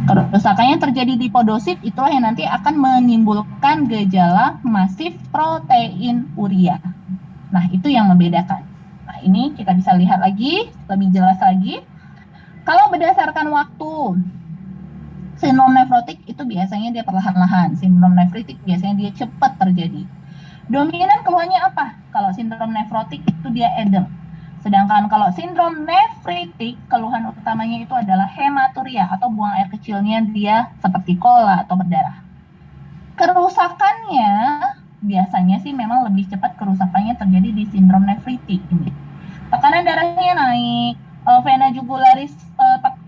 Kerusakannya terjadi di podosit, itulah yang nanti akan menimbulkan gejala masif proteinuria. Nah, itu yang membedakan. Nah, ini kita bisa lihat lagi, lebih jelas lagi. Kalau berdasarkan waktu, sindrom nefrotik itu biasanya dia perlahan-lahan. Sindrom nefritik biasanya dia cepat terjadi. Dominan keluhannya apa? Kalau sindrom nefrotik itu dia edem. Sedangkan kalau sindrom nefritik, keluhan utamanya itu adalah hematuria atau buang air kecilnya dia seperti kola atau berdarah. Kerusakannya biasanya sih memang lebih cepat kerusakannya terjadi di sindrom nefritik ini. Tekanan darahnya naik, vena jugularis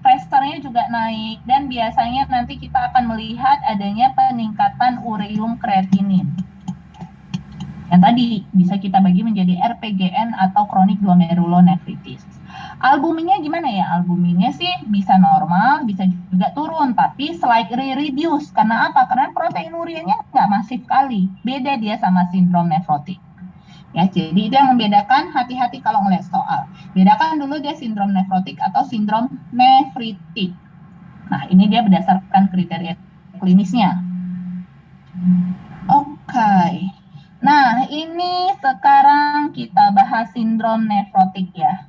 presternya juga naik, dan biasanya nanti kita akan melihat adanya peningkatan ureum kreatinin. Yang tadi bisa kita bagi menjadi RPGN atau chronic glomerulonefritis. Albuminnya gimana ya? Albuminnya sih bisa normal, bisa juga turun, tapi slightly reduce. Karena apa? Karena proteinurianya nggak masif kali. Beda dia sama sindrom nefrotik. Ya, jadi itu yang membedakan, hati-hati kalau ngeliat soal. Bedakan dulu dia sindrom nefrotik atau sindrom nefritik. Nah, ini dia berdasarkan kriteria klinisnya. Oke. Nah, ini sekarang kita bahas sindrom nefrotik ya.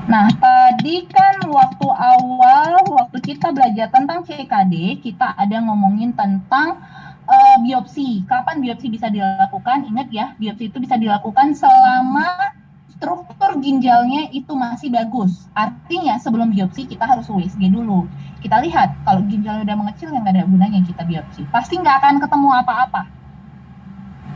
Nah, tadi kan waktu kita belajar tentang CKD, kita ada ngomongin tentang biopsi. Kapan biopsi bisa dilakukan? Ingat ya, biopsi itu bisa dilakukan selama struktur ginjalnya itu masih bagus. Artinya sebelum biopsi kita harus USG dulu. Kita lihat kalau ginjalnya udah mengecil, yang nggak ada gunanya kita biopsi. Pasti nggak akan ketemu apa-apa.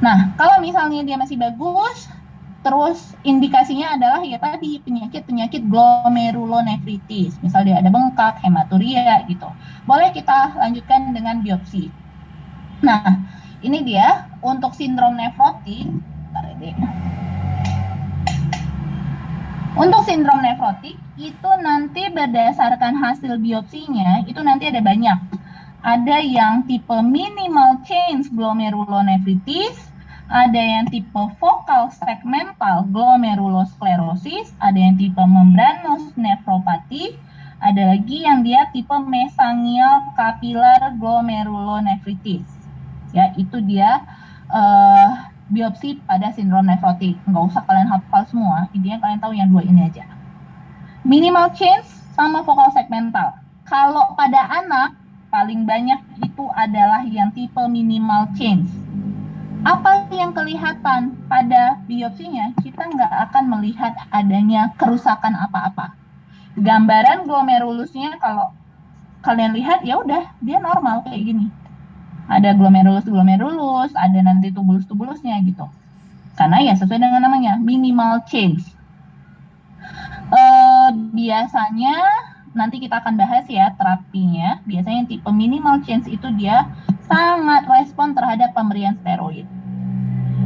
Nah, kalau misalnya dia masih bagus, terus indikasinya adalah ya tadi penyakit glomerulonefritis. Misal dia ada bengkak, hematuria gitu. Boleh kita lanjutkan dengan biopsi. Nah, ini dia untuk sindrom nefrotik. Untuk sindrom nefrotik itu nanti berdasarkan hasil biopsinya itu nanti ada banyak. Ada yang tipe minimal change glomerulonefritis, ada yang tipe focal segmental glomerulosclerosis, ada yang tipe membranous nephropathy, ada lagi yang dia tipe mesangial capillary glomerulonefritis. Ya, itu dia biopsi pada sindrom nefrotik. Nggak usah kalian hafal semua, intinya kalian tahu yang dua ini aja. Minimal change sama focal segmental. Kalau pada anak, paling banyak itu adalah yang tipe minimal change. Apa yang kelihatan pada biopsinya? Kita nggak akan melihat adanya kerusakan apa-apa. Gambaran glomerulusnya kalau kalian lihat, ya udah dia normal kayak gini. Ada glomerulus, ada nanti tubulus-tubulusnya gitu. Karena ya sesuai dengan namanya, minimal change. Biasanya nanti kita akan bahas ya terapinya. Biasanya tipe minimal change itu dia sangat respon terhadap pemberian steroid.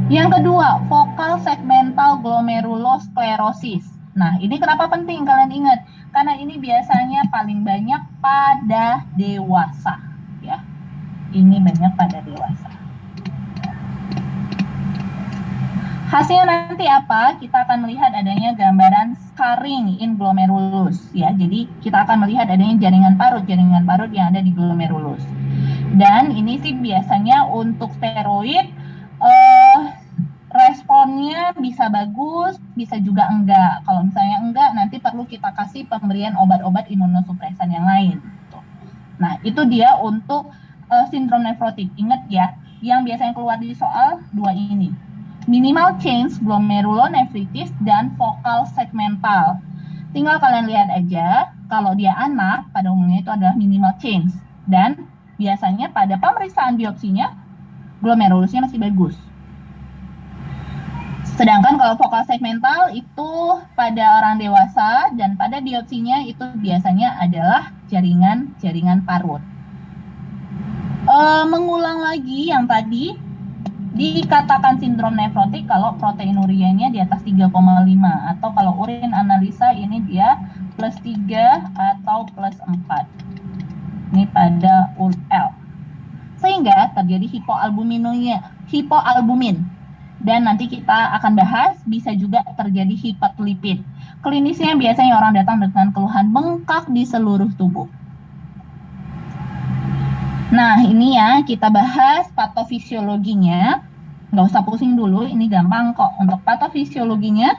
Yang kedua, focal segmental glomerulosclerosis. Nah, ini kenapa penting kalian ingat? Karena ini biasanya paling banyak pada dewasa, ya. Ini banyak pada dewasa. Hasilnya nanti apa? Kita akan melihat adanya gambaran scarring in glomerulus, ya. Jadi kita akan melihat adanya jaringan parut yang ada di glomerulus. Dan ini sih biasanya untuk steroid responnya bisa bagus, bisa juga enggak. Kalau misalnya enggak, nanti perlu kita kasih pemberian obat-obat imunosupresan yang lain. Nah, itu dia untuk sindrom nefrotik. Ingat ya, yang biasanya keluar di soal dua ini. Minimal change glomerulonefritis dan vokal segmental. Tinggal kalian lihat aja, kalau dia anak, pada umumnya itu adalah minimal change. Dan biasanya pada pemeriksaan biopsinya, glomerulusnya masih bagus. Sedangkan kalau vokal segmental itu pada orang dewasa dan pada biopsinya itu biasanya adalah jaringan parut. Mengulang lagi yang tadi, dikatakan sindrom nefrotik kalau proteinurianya di atas 3,5 atau kalau urin analisa ini dia plus 3 atau plus 4. Ini pada UL. Sehingga terjadi hipoalbumin. Dan nanti kita akan bahas bisa juga terjadi hiperlipid. Klinisnya biasanya orang datang dengan keluhan bengkak di seluruh tubuh. Nah, ini ya, kita bahas patofisiologinya. Nggak usah pusing dulu, ini gampang kok. Untuk patofisiologinya,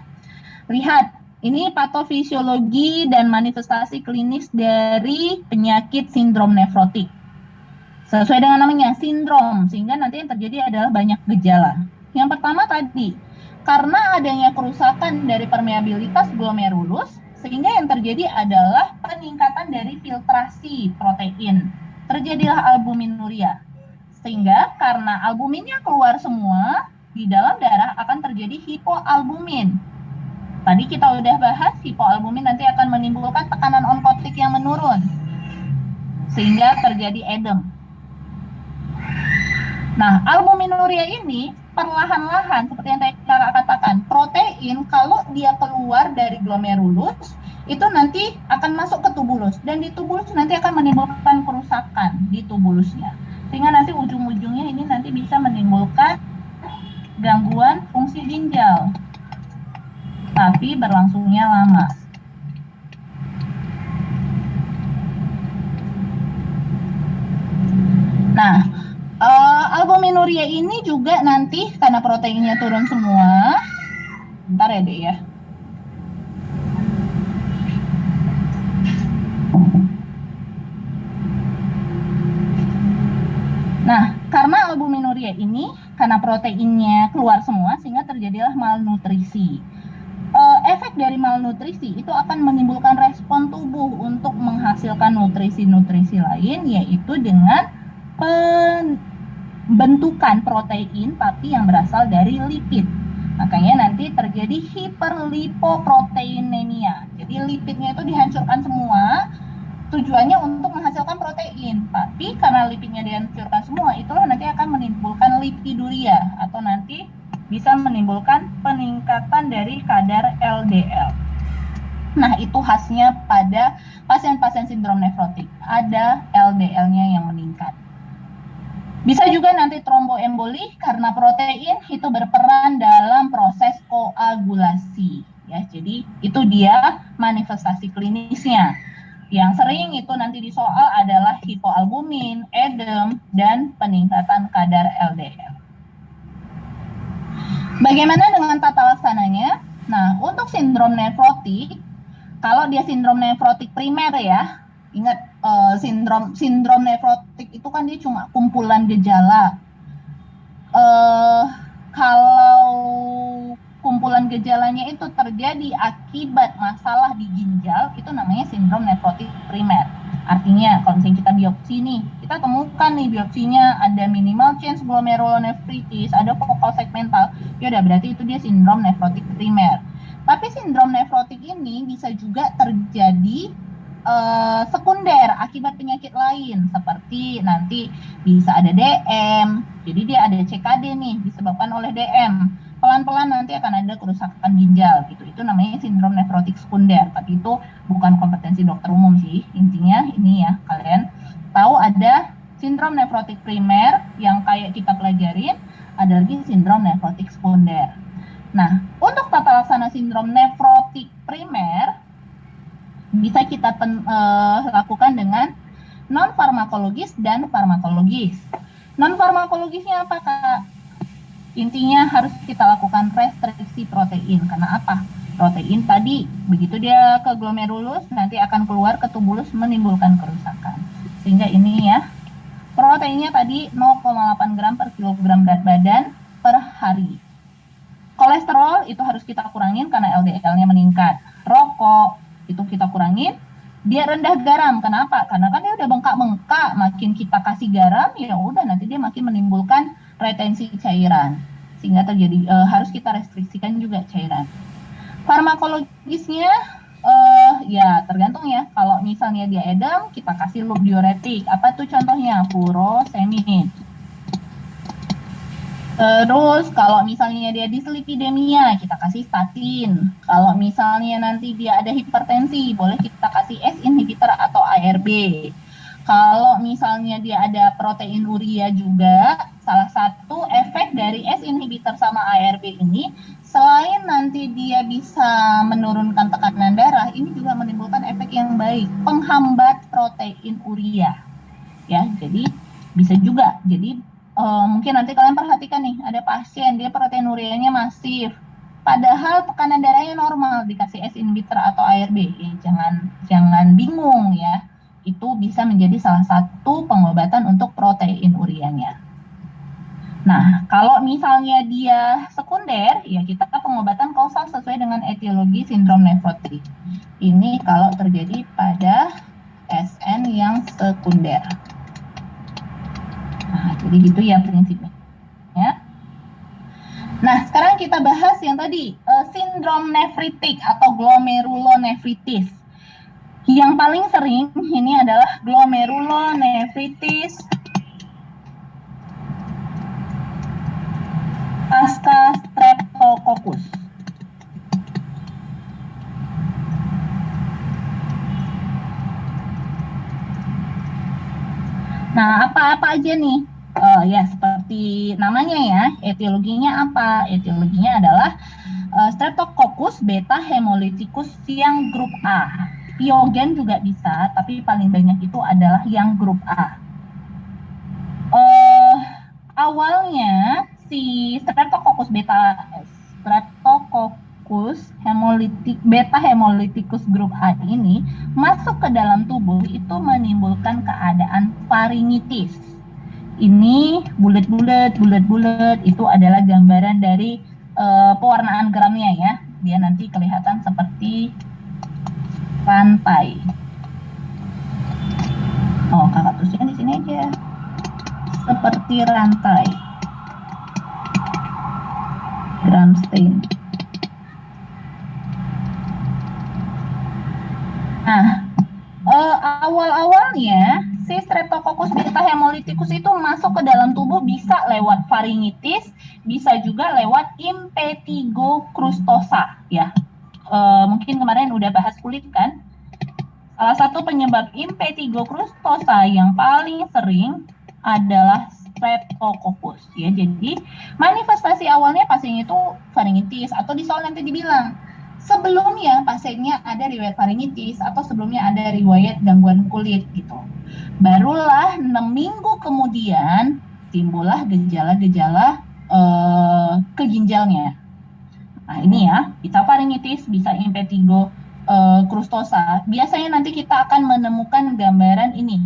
lihat, ini patofisiologi dan manifestasi klinis dari penyakit sindrom nefrotik. Sesuai dengan namanya, sindrom, sehingga nanti yang terjadi adalah banyak gejala. Yang pertama tadi, karena adanya kerusakan dari permeabilitas glomerulus, sehingga yang terjadi adalah peningkatan dari filtrasi protein. Terjadilah albuminuria. Sehingga karena albuminnya keluar semua, di dalam darah akan terjadi hipoalbumin. Tadi kita udah bahas, hipoalbumin nanti akan menimbulkan tekanan onkotik yang menurun. Sehingga terjadi edem. Nah, albuminuria ini perlahan-lahan, seperti yang tadi Kakak katakan, protein kalau dia keluar dari glomerulus, itu nanti akan masuk ke tubulus, dan di tubulus nanti akan menimbulkan kerusakan di tubulusnya, sehingga nanti ujung-ujungnya ini nanti bisa menimbulkan gangguan fungsi ginjal, tapi berlangsungnya lama. Nah, albuminuria ini juga nanti karena proteinnya turun semua. Bentar ya, Dek ya. Nah, karena albuminuria ini, karena proteinnya keluar semua, sehingga terjadilah malnutrisi. Efek dari malnutrisi itu akan menimbulkan respon tubuh untuk menghasilkan nutrisi-nutrisi lain, yaitu dengan pembentukan protein, tapi yang berasal dari lipid. Makanya nanti terjadi hiperlipoproteinemia. Jadi lipidnya itu dihancurkan semua, tujuannya untuk menghasilkan protein, tapi karena lipidnya dihancurkan semua, itulah nanti akan menimbulkan lipiduria atau nanti bisa menimbulkan peningkatan dari kadar LDL. Nah, itu khasnya pada pasien-pasien sindrom nefrotik, ada LDL-nya yang meningkat. Bisa juga nanti tromboemboli karena protein itu berperan dalam proses koagulasi, ya. Jadi itu dia manifestasi klinisnya. Yang sering itu nanti di soal adalah hipoalbumin, edem, dan peningkatan kadar LDL. Bagaimana dengan tata laksananya? Nah, untuk sindrom nefrotik, kalau dia sindrom nefrotik primer ya, ingat sindrom nefrotik itu kan dia cuma kumpulan gejala. Kalau kumpulan gejalanya itu terjadi akibat masalah di ginjal, itu namanya sindrom nefrotik primer. Artinya kalau misalnya kita biopsi nih, kita temukan nih biopsinya ada minimal change glomerulonefritis, ada vokal segmental, ya udah berarti itu dia sindrom nefrotik primer. Tapi sindrom nefrotik ini bisa juga terjadi sekunder akibat penyakit lain, seperti nanti bisa ada DM, jadi dia ada CKD nih disebabkan oleh DM. Pelan-pelan nanti akan ada kerusakan ginjal gitu. Itu namanya sindrom nefrotik sekunder. Tapi itu bukan kompetensi dokter umum sih. Intinya ini ya, kalian tahu ada sindrom nefrotik primer yang kayak kita pelajarin, ada lagi sindrom nefrotik sekunder. Nah, untuk tata laksana sindrom nefrotik primer bisa kita lakukan dengan non farmakologis dan farmakologis. Non farmakologisnya apa, Kak? Intinya harus kita lakukan restriksi protein. Karena apa? Protein tadi begitu dia ke glomerulus nanti akan keluar ke tubulus menimbulkan kerusakan. Sehingga ini ya, proteinnya tadi 0,8 gram per kilogram berat badan per hari. Kolesterol itu harus kita kurangin karena LDL-nya meningkat. Rokok itu kita kurangin. Dia rendah garam. Kenapa? Karena kan dia udah bengkak-bengkak. Makin kita kasih garam, ya udah nanti dia makin menimbulkan retensi cairan. Sehingga terjadi harus kita restriksikan juga cairan. Farmakologisnya ya tergantung ya. Kalau misalnya dia edem, kita kasih loop diuretik. Apa tuh contohnya? Furosemid. Terus kalau misalnya dia dislipidemia, kita kasih statin. Kalau misalnya nanti dia ada hipertensi, boleh kita kasih S inhibitor atau ARB. Kalau misalnya dia ada proteinuria juga, salah satu efek dari S inhibitor sama ARB ini, selain nanti dia bisa menurunkan tekanan darah, ini juga menimbulkan efek yang baik, penghambat proteinuria. Ya, jadi bisa juga. Jadi mungkin nanti kalian perhatikan nih, ada pasien dia proteinurianya masif, padahal tekanan darahnya normal, dikasih S inhibitor atau ARB, ya, jangan bingung ya, itu bisa menjadi salah satu pengobatan untuk proteinurianya. Nah, kalau misalnya dia sekunder, ya kita pengobatan kausal sesuai dengan etiologi sindrom nefrotik. Ini kalau terjadi pada SN yang sekunder. Nah, jadi gitu ya prinsipnya. Ya. Nah, sekarang kita bahas yang tadi, sindrom nefritik atau glomerulonefritis. Yang paling sering ini adalah glomerulonefritis pasca streptococcus. Nah, apa-apa aja nih? Ya, seperti namanya ya, etiologinya apa? Etiologinya adalah Streptococcus beta hemolyticus yang grup A. Piogen juga bisa, tapi paling banyak itu adalah yang grup A. Awalnya si Streptococcus beta hemolyticus grup A ini masuk ke dalam tubuh itu menimbulkan keadaan faringitis. Ini bulat-bulat itu adalah gambaran dari pewarnaan gramnya ya. Dia nanti kelihatan seperti rantai. Oh, kakak tulisnya di sini aja. Seperti rantai. Gram stain. Nah, awal-awalnya si Streptococcus beta hemolyticus itu masuk ke dalam tubuh bisa lewat faringitis, bisa juga lewat impetigo crustosa ya. Mungkin kemarin udah bahas kulit kan. Salah satu penyebab impetigo crustosa yang paling sering adalah Streptococcus ya. Jadi manifestasi awalnya pasien itu faringitis atau di soal nanti dibilang sebelumnya pasiennya ada riwayat faringitis atau sebelumnya ada riwayat gangguan kulit gitu. Barulah 6 minggu kemudian timbullah gejala-gejala ke ginjalnya. Nah ini ya, bisa faringitis, bisa impetigo crustosa. Biasanya nanti kita akan menemukan gambaran ini.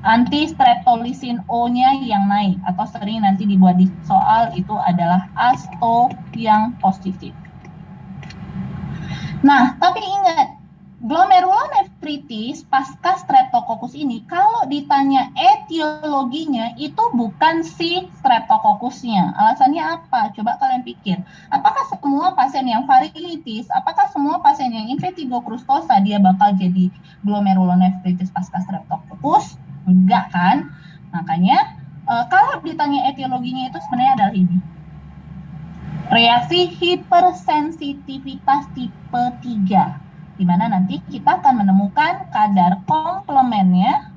Anti-streptolisin O-nya yang naik atau sering nanti dibuat di soal itu adalah ASTO yang positif. Nah, tapi ingat, glomerulonefritis pasca streptococcus ini kalau ditanya etiologinya itu bukan si streptococcusnya. Alasannya apa? Coba kalian pikir. Apakah semua pasien yang faringitis, apakah semua pasien yang impetigo crustosa dia bakal jadi glomerulonefritis pasca streptococcus? Enggak kan? Makanya kalau ditanya etiologinya itu sebenarnya adalah ini. Reaksi hipersensitivitas tipe 3, di mana nanti kita akan menemukan kadar komplemennya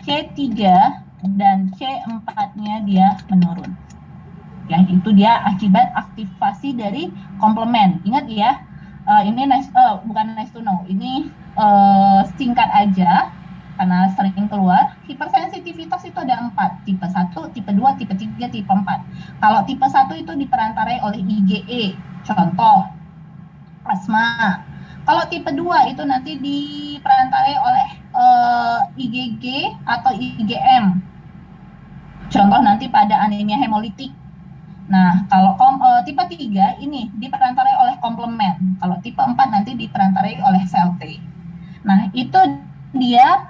C3 dan C4-nya dia menurun. Ya, itu dia akibat aktivasi dari komplemen. Ingat ya, ini bukan nice to know, ini singkat aja karena sering keluar. Hipersensitivitas itu ada 4, tipe 1, tipe 2, tipe 3, tipe 4. Kalau tipe 1 itu diperantarai oleh IgE, contoh asma. Kalau tipe 2 itu nanti diperantarai oleh IgG atau IgM. Contoh nanti pada anemia hemolitik. Nah, kalau tipe 3 ini diperantarai oleh komplement. Kalau tipe 4 nanti diperantarai oleh sel T. Nah, itu dia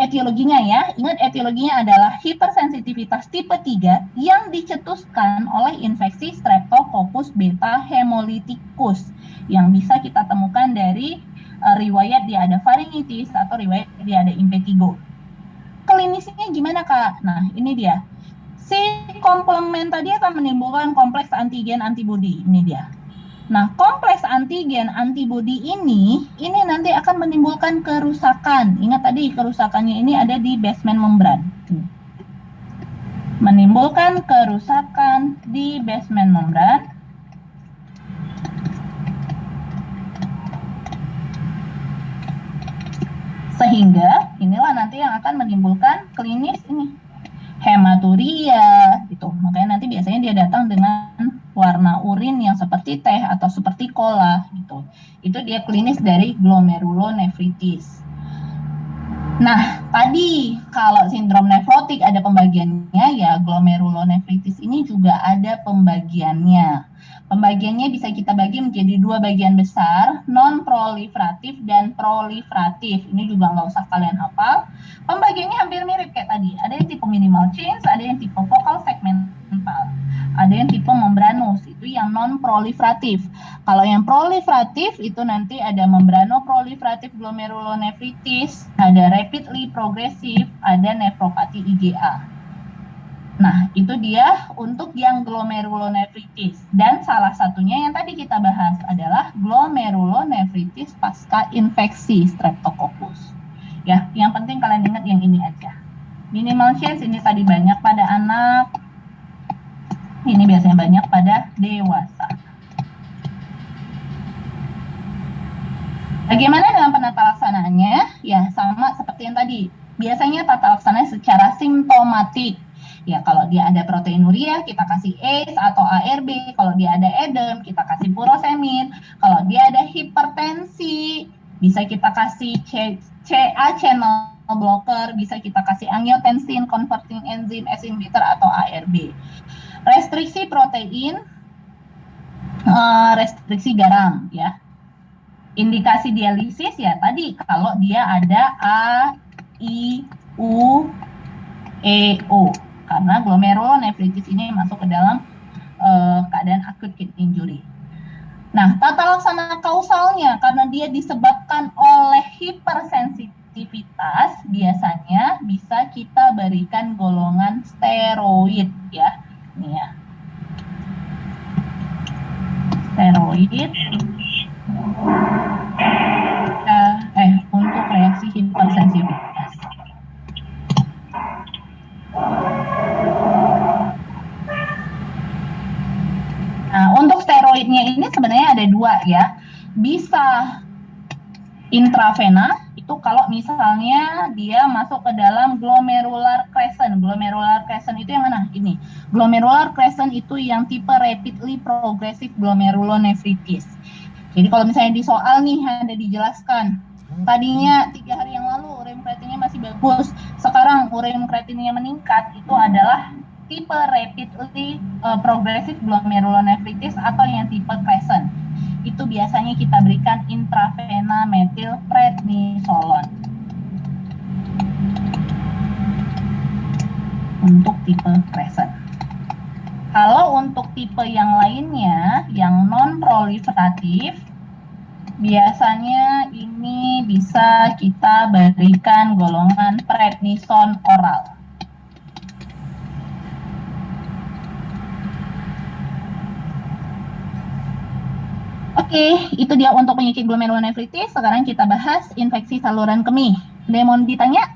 etiologinya ya. Ingat etiologinya adalah hipersensitivitas tipe 3 yang dicetuskan oleh infeksi Streptococcus beta hemolyticus yang bisa kita temukan dari riwayat dia ada pharyngitis atau riwayat dia ada impetigo. Klinisnya gimana, Kak? Nah, ini dia. Si komplement tadi akan menimbulkan kompleks antigen antibodi. Ini dia. Nah, kompleks antigen antibodi ini nanti akan menimbulkan kerusakan. Ingat tadi kerusakannya ini ada di basement membran. Menimbulkan kerusakan di basement membran. Sehingga inilah nanti yang akan menimbulkan klinis ini hematuria gitu. Makanya nanti biasanya dia datang dengan warna urin yang seperti teh atau seperti cola gitu. Itu dia klinis dari glomerulonefritis. Nah, tadi kalau sindrom nefrotik ada pembagiannya ya, glomerulonefritis ini juga ada pembagiannya. Pembagiannya bisa kita bagi menjadi 2 bagian besar, non-proliferatif dan proliferatif. Ini juga nggak usah kalian hafal. Pembagiannya hampir mirip kayak tadi. Ada yang tipe minimal change, ada yang tipe focal segmental. Ada yang tipe membranous, itu yang non-proliferatif. Kalau yang proliferatif itu nanti ada membranoproliferatif glomerulonefritis, ada rapidly progressive, ada nefropati IgA. Nah, itu dia untuk yang glomerulonefritis. Dan salah satunya yang tadi kita bahas adalah glomerulonefritis pasca infeksi Streptococcus. Ya, yang penting kalian ingat yang ini aja. Minimal change ini tadi banyak pada anak. Ini biasanya banyak pada dewasa. Bagaimana dengan penata laksanaannya? Ya, sama seperti yang tadi. Biasanya tata laksananya secara simptomatik. Ya, kalau dia ada proteinuria, kita kasih ACE atau ARB. Kalau dia ada edem, kita kasih furosemid. Kalau dia ada hipertensi, bisa kita kasih CA channel blocker, bisa kita kasih angiotensin converting enzyme S inhibitor atau ARB. Restriksi protein, restriksi garam ya. Indikasi dialisis ya tadi kalau dia ada A, I, U, E, O. Karena glomerulonefritis ini masuk ke dalam keadaan acute kidney injury. Nah, tata laksana kausalnya karena dia disebabkan oleh hipersensitivitas, biasanya bisa kita berikan golongan steroid ya. Ini ya. Steroid untuk reaksi hipersensitivitas. Nah, untuk steroidnya ini sebenarnya ada 2 ya. Bisa intravena, itu kalau misalnya dia masuk ke dalam glomerular crescent. Glomerular crescent itu yang mana? Ini. Glomerular crescent itu yang tipe rapidly progressive glomerulonefritis. Jadi kalau misalnya di soal nih ada dijelaskan, tadinya 3 hari yang lalu urin creatinine masih bagus, sekarang urin creatinine meningkat, itu adalah tipe rapidly progressive glomerulonefritis atau yang tipe crescent. Itu biasanya kita berikan intravena methylprednisolone untuk tipe crescent. Kalau untuk tipe yang lainnya, yang non-proliferatif, biasanya ini bisa kita berikan golongan prednison oral. Oke, itu dia untuk penyakit glomerulonefritis. Sekarang kita bahas infeksi saluran kemih. Ada yang mau ditanya?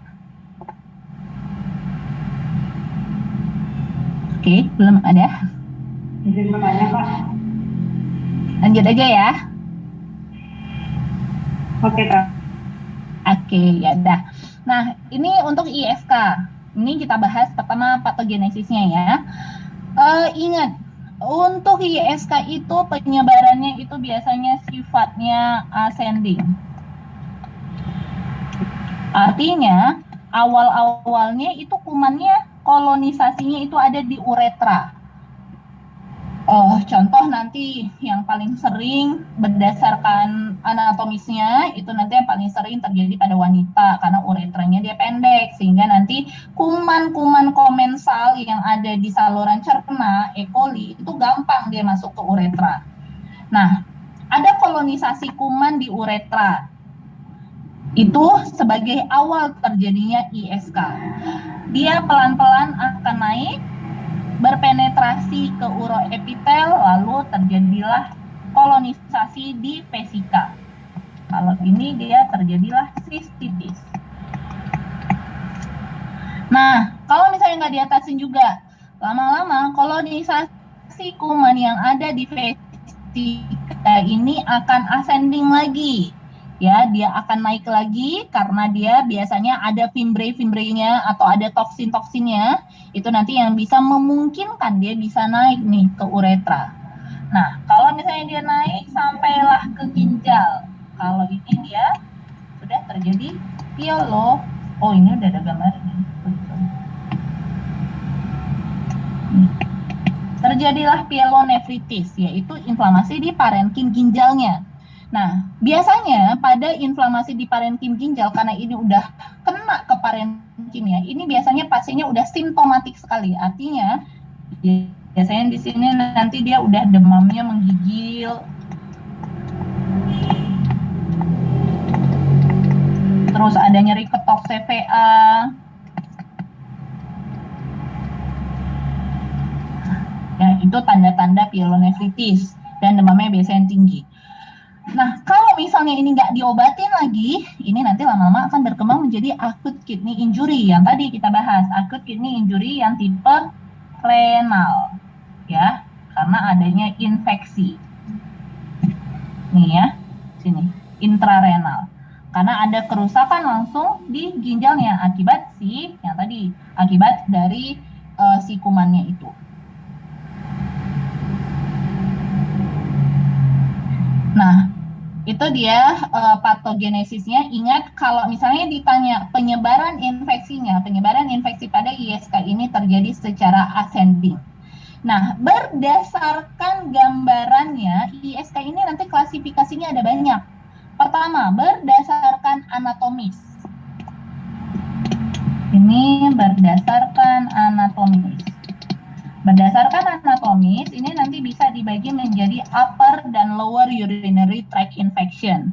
Oke, belum ada. Izin bertanya, Pak. Lanjut aja ya. Oke, Kak. Oke, ya udah. Nah, ini untuk ISK. Ini kita bahas pertama patogenesisnya ya. Ingat, untuk ISK itu penyebarannya itu biasanya sifatnya ascending. Artinya awal-awalnya itu kumannya kolonisasinya itu ada di uretra. Contoh nanti yang paling sering berdasarkan anatomisnya itu nanti yang paling sering terjadi pada wanita karena uretranya dia pendek sehingga nanti kuman-kuman komensal yang ada di saluran cerna E. coli itu gampang dia masuk ke uretra. Nah, ada kolonisasi kuman di uretra. Itu sebagai awal terjadinya ISK. Dia pelan-pelan akan naik berpenetrasi ke uroepitel, lalu terjadilah kolonisasi di vesika. Kalau ini dia terjadilah sistitis. Nah, kalau misalnya nggak diatasin juga, lama-lama kolonisasi kuman yang ada di vesika ini akan ascending lagi. Ya, dia akan naik lagi karena dia biasanya ada fimbre-fimbrenya atau ada toksin-toksinnya. Itu nanti yang bisa memungkinkan dia bisa naik nih ke uretra. Nah, kalau misalnya dia naik sampailah ke ginjal. Kalau ini dia sudah terjadi pielo. Oh, ini udah ada gambarnya. Terjadilah pielonefritis, yaitu inflamasi di parenkim ginjalnya. Nah, biasanya pada inflamasi di parenkim ginjal, karena ini udah kena ke parenkim ya, ini biasanya pasiennya udah simptomatik sekali. Artinya, biasanya di sini nanti dia udah demamnya menggigil, terus ada nyeri ketok CVA, ya itu tanda-tanda pielonefritis dan demamnya biasanya tinggi. Nah, kalau misalnya ini nggak diobatin lagi, ini nanti lama-lama akan berkembang menjadi acute kidney injury yang tadi kita bahas, acute kidney injury yang tipe renal, ya, karena adanya infeksi. Nih ya, sini, intrarenal. Karena ada kerusakan langsung di ginjalnya akibat akibat dari si kumannya itu. Nah, itu dia patogenesisnya. Ingat kalau misalnya ditanya penyebaran infeksi pada ISK ini terjadi secara ascending. Nah, berdasarkan gambarannya, ISK ini nanti klasifikasinya ada banyak. Pertama, berdasarkan anatomis. Ini berdasarkan anatomis. Berdasarkan anatomis, ini nanti bisa dibagi menjadi upper dan lower urinary tract infection.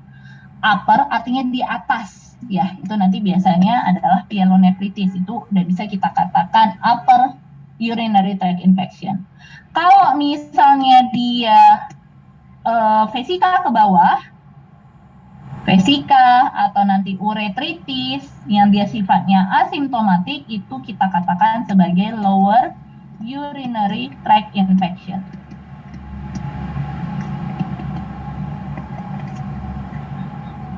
Upper artinya di atas, ya, itu nanti biasanya adalah pielonefritis, itu udah bisa kita katakan upper urinary tract infection. Kalau misalnya dia vesika ke bawah, vesika atau nanti uretritis yang dia sifatnya asimptomatik, itu kita katakan sebagai lower urinary tract infection.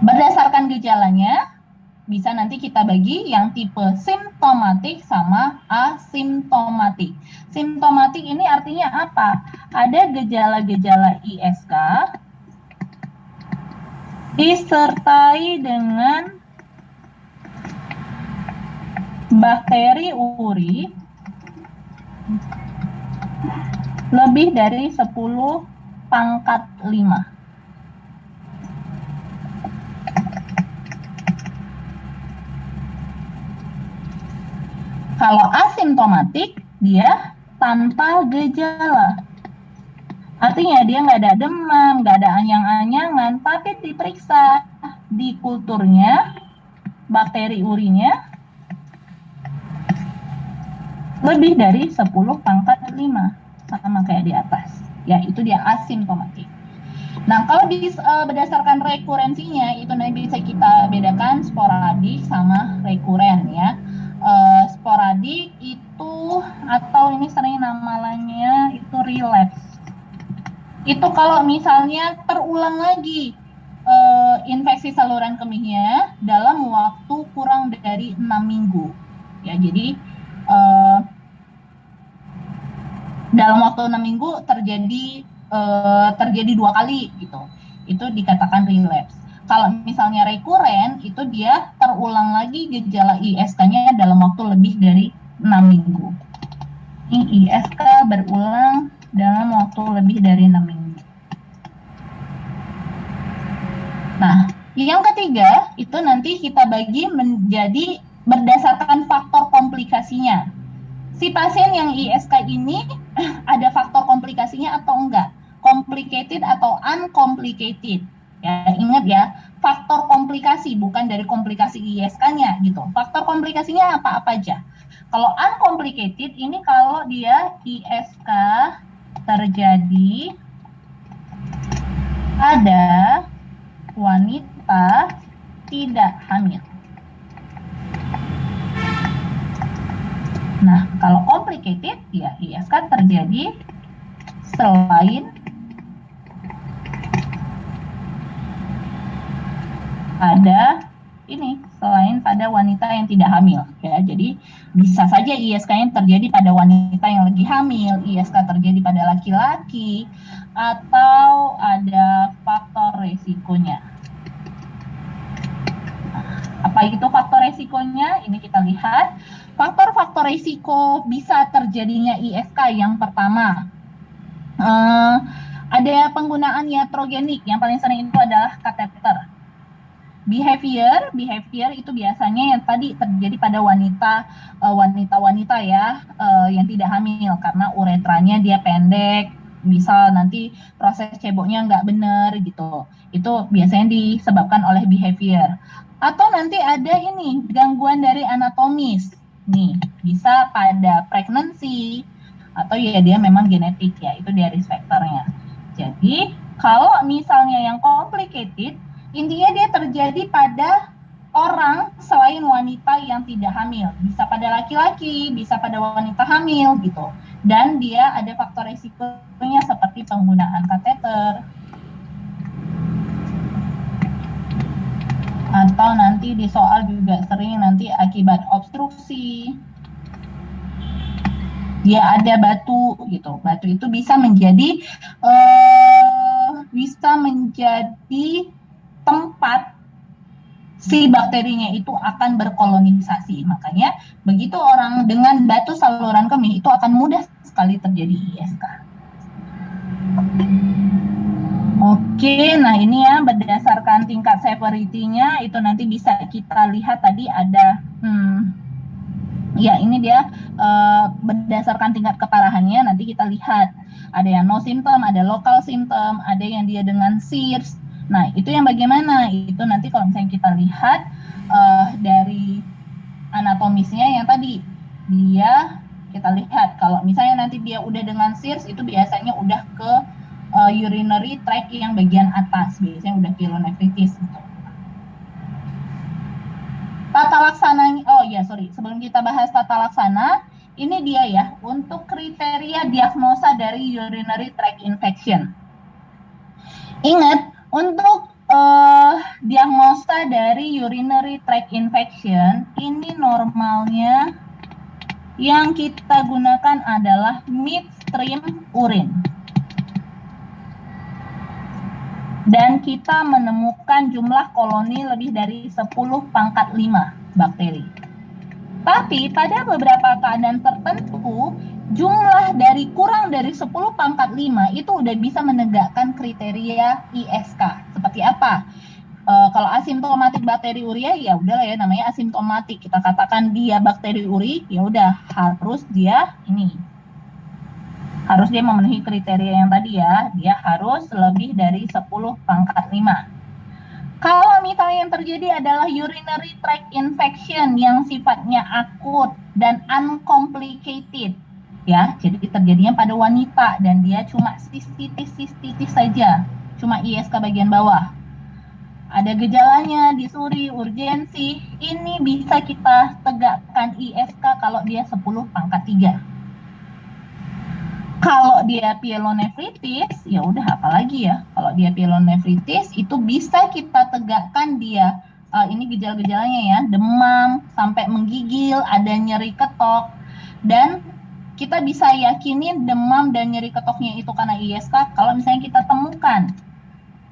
Berdasarkan gejalanya, bisa nanti kita bagi yang tipe simptomatik sama asimptomatik. Simptomatik ini artinya apa? Ada gejala-gejala ISK disertai dengan bakteri uri lebih dari 10 pangkat 5. Kalau asimptomatik, dia tanpa gejala. Artinya dia nggak ada demam, nggak ada anyang-anyangan, tapi diperiksa di kulturnya, bakteri urinya lebih dari 10 pangkat 5, sama kayak di atas. Ya, itu dia asimptomatik. Nah, kalau berdasarkan rekurensinya, itu nanti bisa kita bedakan sporadik sama rekuren ya. Sporadik itu, atau ini sering namanya itu relapse. Itu kalau misalnya terulang lagi infeksi saluran kemihnya dalam waktu kurang dari 6 minggu. Ya, jadi dalam waktu 6 minggu terjadi 2 kali gitu. Itu dikatakan relapse. Kalau misalnya rekuren, itu dia terulang lagi gejala ISK-nya dalam waktu lebih dari 6 minggu. Ini ISK berulang dalam waktu lebih dari 6 minggu. Nah, yang ketiga, itu nanti kita bagi menjadi berdasarkan faktor komplikasinya. Si pasien yang ISK ini ada faktor komplikasinya atau enggak? Complicated atau uncomplicated? Ya, ingat ya, faktor komplikasi bukan dari komplikasi ISK-nya gitu. Faktor komplikasinya apa-apa aja. Kalau uncomplicated ini kalau dia ISK terjadi pada wanita tidak hamil. Nah, kalau complicated, ya ISK terjadi selain pada wanita yang tidak hamil. Ya, jadi bisa saja ISK-nya terjadi pada wanita yang lagi hamil, ISK terjadi pada laki-laki, atau ada faktor resikonya. Apa itu faktor resikonya? Ini kita lihat. Faktor-faktor risiko bisa terjadinya ISK yang pertama, ada penggunaan iatrogenik, yang paling sering itu adalah kateter. Behavior itu biasanya yang tadi terjadi pada wanita ya, yang tidak hamil karena uretranya dia pendek, misal nanti proses ceboknya nggak benar gitu. Itu biasanya disebabkan oleh behavior. Atau nanti ada ini gangguan dari anatomis. Nih, bisa pada pregnancy atau ya dia memang genetik ya, itu dia risk factor-nya. Jadi, kalau misalnya yang complicated, intinya dia terjadi pada orang selain wanita yang tidak hamil. Bisa pada laki-laki, bisa pada wanita hamil gitu. Dan dia ada faktor risikonya seperti penggunaan kateter. Atau nanti di soal juga sering nanti akibat obstruksi. Dia ada batu gitu. Batu itu bisa menjadi tempat si bakterinya itu akan berkolonisasi. Makanya begitu orang dengan batu saluran kemih itu akan mudah sekali terjadi ISK. Oke, nah ini ya berdasarkan tingkat severity-nya itu nanti bisa kita lihat tadi ada ya ini dia berdasarkan tingkat keparahannya nanti kita lihat ada yang no symptom, ada local symptom, ada yang dia dengan SIRS. Nah itu yang bagaimana? Itu nanti kalau misalnya kita lihat dari anatomisnya yang tadi dia kita lihat kalau misalnya nanti dia udah dengan SIRS itu biasanya udah ke urinary tract yang bagian atas, biasanya udah pielonefritis gitu. Tata laksana, sebelum kita bahas tata laksana, ini dia ya, untuk kriteria diagnosa dari urinary tract infection. Ingat, untuk diagnosa dari urinary tract infection, ini normalnya yang kita gunakan adalah midstream urine. Dan kita menemukan jumlah koloni lebih dari 10⁵ bakteri. Tapi pada beberapa keadaan tertentu, jumlah dari kurang dari 10⁵ itu udah bisa menegakkan kriteria ISK. Seperti apa? Kalau asimptomatik bakteriuria ya udahlah ya namanya asimptomatik. Kita katakan dia bakteriuri, ya udah harus dia memenuhi kriteria yang tadi ya, dia harus lebih dari 10⁵. Kalau misalnya yang terjadi adalah urinary tract infection yang sifatnya akut dan uncomplicated, ya, jadi terjadinya pada wanita dan dia cuma sistitis saja, cuma ISK bagian bawah. Ada gejalanya, disuri, urgensi, ini bisa kita tegakkan ISK kalau dia 10⁵. Kalau dia pielonefritis, ya udah apalagi ya. Kalau dia pielonefritis itu bisa kita tegakkan dia. Ini gejala-gejalanya ya, demam sampai menggigil, ada nyeri ketok, dan kita bisa yakinin demam dan nyeri ketoknya itu karena ISK kalau misalnya kita temukan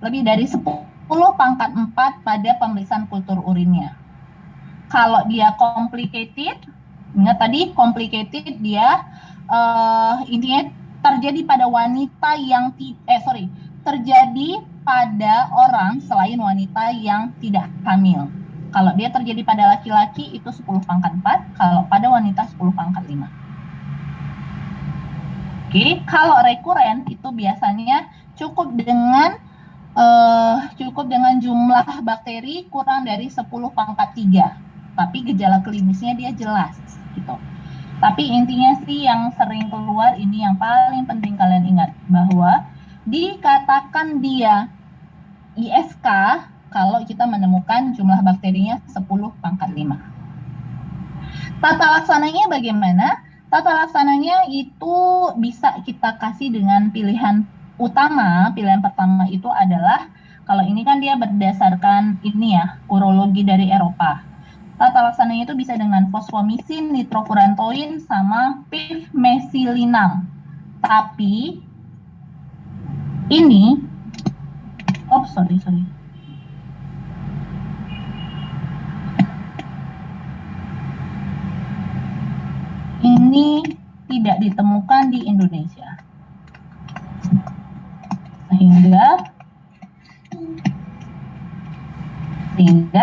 lebih dari 10 10⁴ pada pemeriksaan kultur urinnya. Kalau dia complicated, ingat tadi complicated dia intinya terjadi pada wanita yang terjadi pada orang selain wanita yang tidak hamil. Kalau dia terjadi pada laki-laki itu 10⁴, kalau pada wanita 10⁵. Oke, kalau rekuren itu biasanya cukup dengan jumlah bakteri kurang dari 10⁵, tapi gejala klinisnya dia jelas gitu. Tapi intinya sih yang sering keluar ini yang paling penting kalian ingat, bahwa dikatakan dia ISK kalau kita menemukan jumlah bakterinya 10⁵. Tata laksananya bagaimana? Tata laksananya itu bisa kita kasih dengan pilihan utama. Pilihan pertama itu adalah, kalau ini kan dia berdasarkan ini ya, urologi dari Eropa. Tata laksananya itu bisa dengan fosfomisin, nitrofurantoin, sama pivmesilinam. Tapi ini, sorry. Ini tidak ditemukan di Indonesia. Sehingga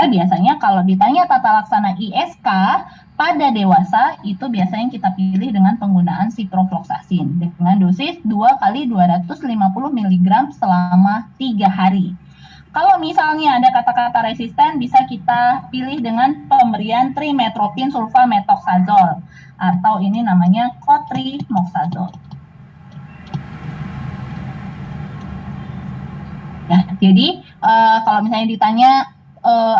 biasanya kalau ditanya tata laksana ISK pada dewasa, itu biasanya kita pilih dengan penggunaan ciprofloxacin dengan dosis 2 kali 250 mg selama 3 hari. Kalau misalnya ada kata-kata resisten, bisa kita pilih dengan pemberian trimetropin sulfametoxazole, atau ini namanya cotrimoxazole. Ya, jadi kalau misalnya ditanya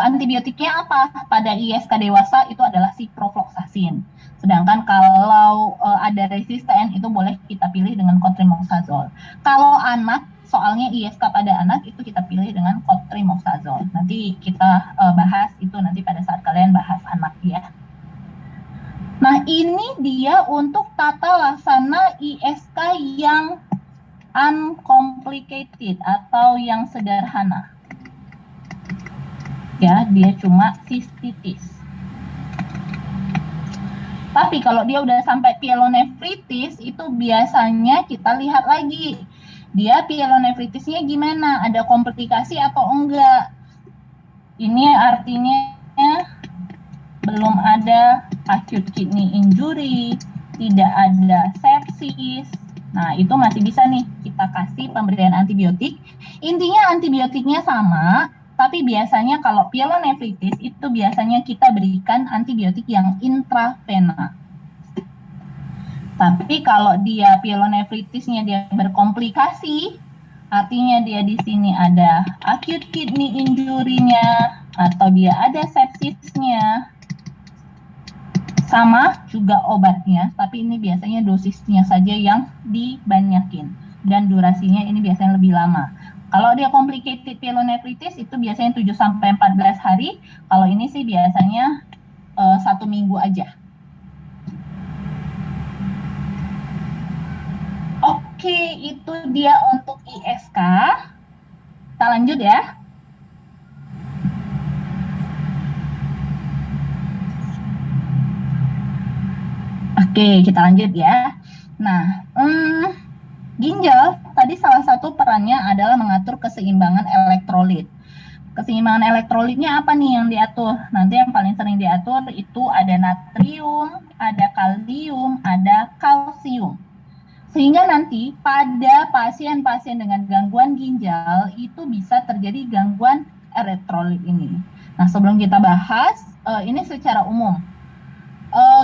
antibiotiknya apa pada ISK dewasa, itu adalah ciprofloxacin. Sedangkan kalau ada resisten, itu boleh kita pilih dengan cotrimoxazole. Kalau anak, soalnya ISK pada anak itu kita pilih dengan cotrimoxazole. Nanti kita bahas itu nanti pada saat kalian bahas anak ya. Nah, ini dia untuk tata laksana ISK yang uncomplicated atau yang sederhana. Ya, dia cuma sistitis. Tapi kalau dia udah sampai pyelonefritis, itu biasanya kita lihat lagi. Dia pyelonefritisnya gimana? Ada komplikasi atau enggak? Ini artinya belum ada acute kidney injury, tidak ada sepsis. Nah, itu masih bisa nih kita kasih pemberian antibiotik. Intinya antibiotiknya sama, tapi biasanya kalau pyelonefritis itu biasanya kita berikan antibiotik yang intravena. Tapi kalau dia pyelonefritisnya dia berkomplikasi, artinya dia di sini ada acute kidney injury-nya atau dia ada sepsisnya, sama juga obatnya, tapi ini biasanya dosisnya saja yang dibanyakin dan durasinya ini biasanya lebih lama. Kalau dia complicated pyelonefritis itu biasanya 7-14 hari. Kalau ini sih biasanya 1 minggu aja. Oke, itu dia untuk ISK. Kita lanjut ya. Oke, kita lanjut ya. Nah, ginjal tadi salah satu perannya adalah mengatur keseimbangan elektrolit. Keseimbangan elektrolitnya apa nih yang diatur? Nanti yang paling sering diatur itu ada natrium, ada kalium, ada kalsium. Sehingga nanti pada pasien-pasien dengan gangguan ginjal itu bisa terjadi gangguan elektrolit ini. Nah, sebelum kita bahas, ini secara umum.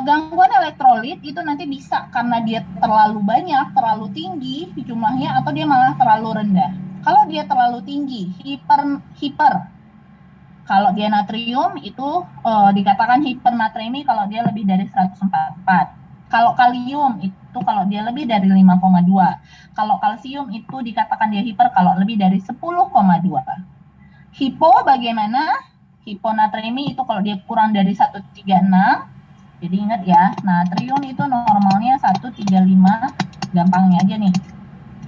Gangguan elektrolit itu nanti bisa karena dia terlalu banyak, terlalu tinggi jumlahnya, atau dia malah terlalu rendah. Kalau dia terlalu tinggi, hiper. Kalau dia natrium itu dikatakan hipernatremi kalau dia lebih dari 144. Kalau kalium itu kalau dia lebih dari 5,2. Kalau kalsium itu dikatakan dia hiper kalau lebih dari 10,2. Hipo bagaimana? Hiponatremi itu kalau dia kurang dari 136. Jadi ingat ya, natrium itu normalnya 135, gampangnya aja nih.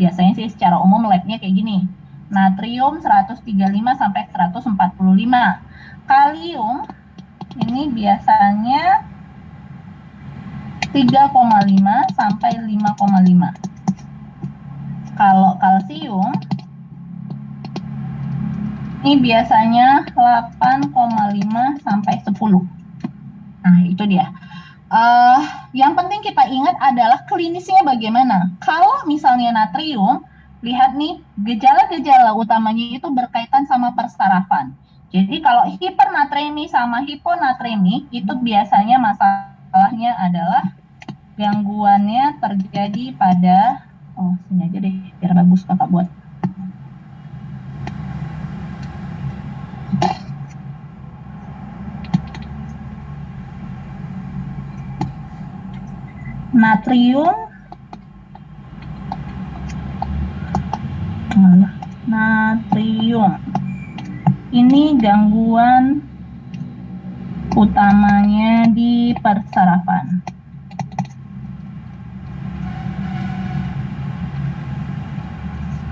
Biasanya sih secara umum labnya kayak gini. natrium 135 sampai 145. Kalium ini biasanya 3,5 sampai 5,5. Kalau kalsium ini biasanya 8,5 sampai 10. Nah, itu dia. Yang penting kita ingat adalah klinisnya bagaimana. Kalau misalnya natrium, lihat nih, gejala-gejala utamanya itu berkaitan sama persarafan. Jadi kalau hipernatremi sama hiponatremi, itu biasanya masalahnya adalah gangguannya terjadi pada, sini aja deh, biar bagus kakak buat. Natrium ini gangguan utamanya di persarafan.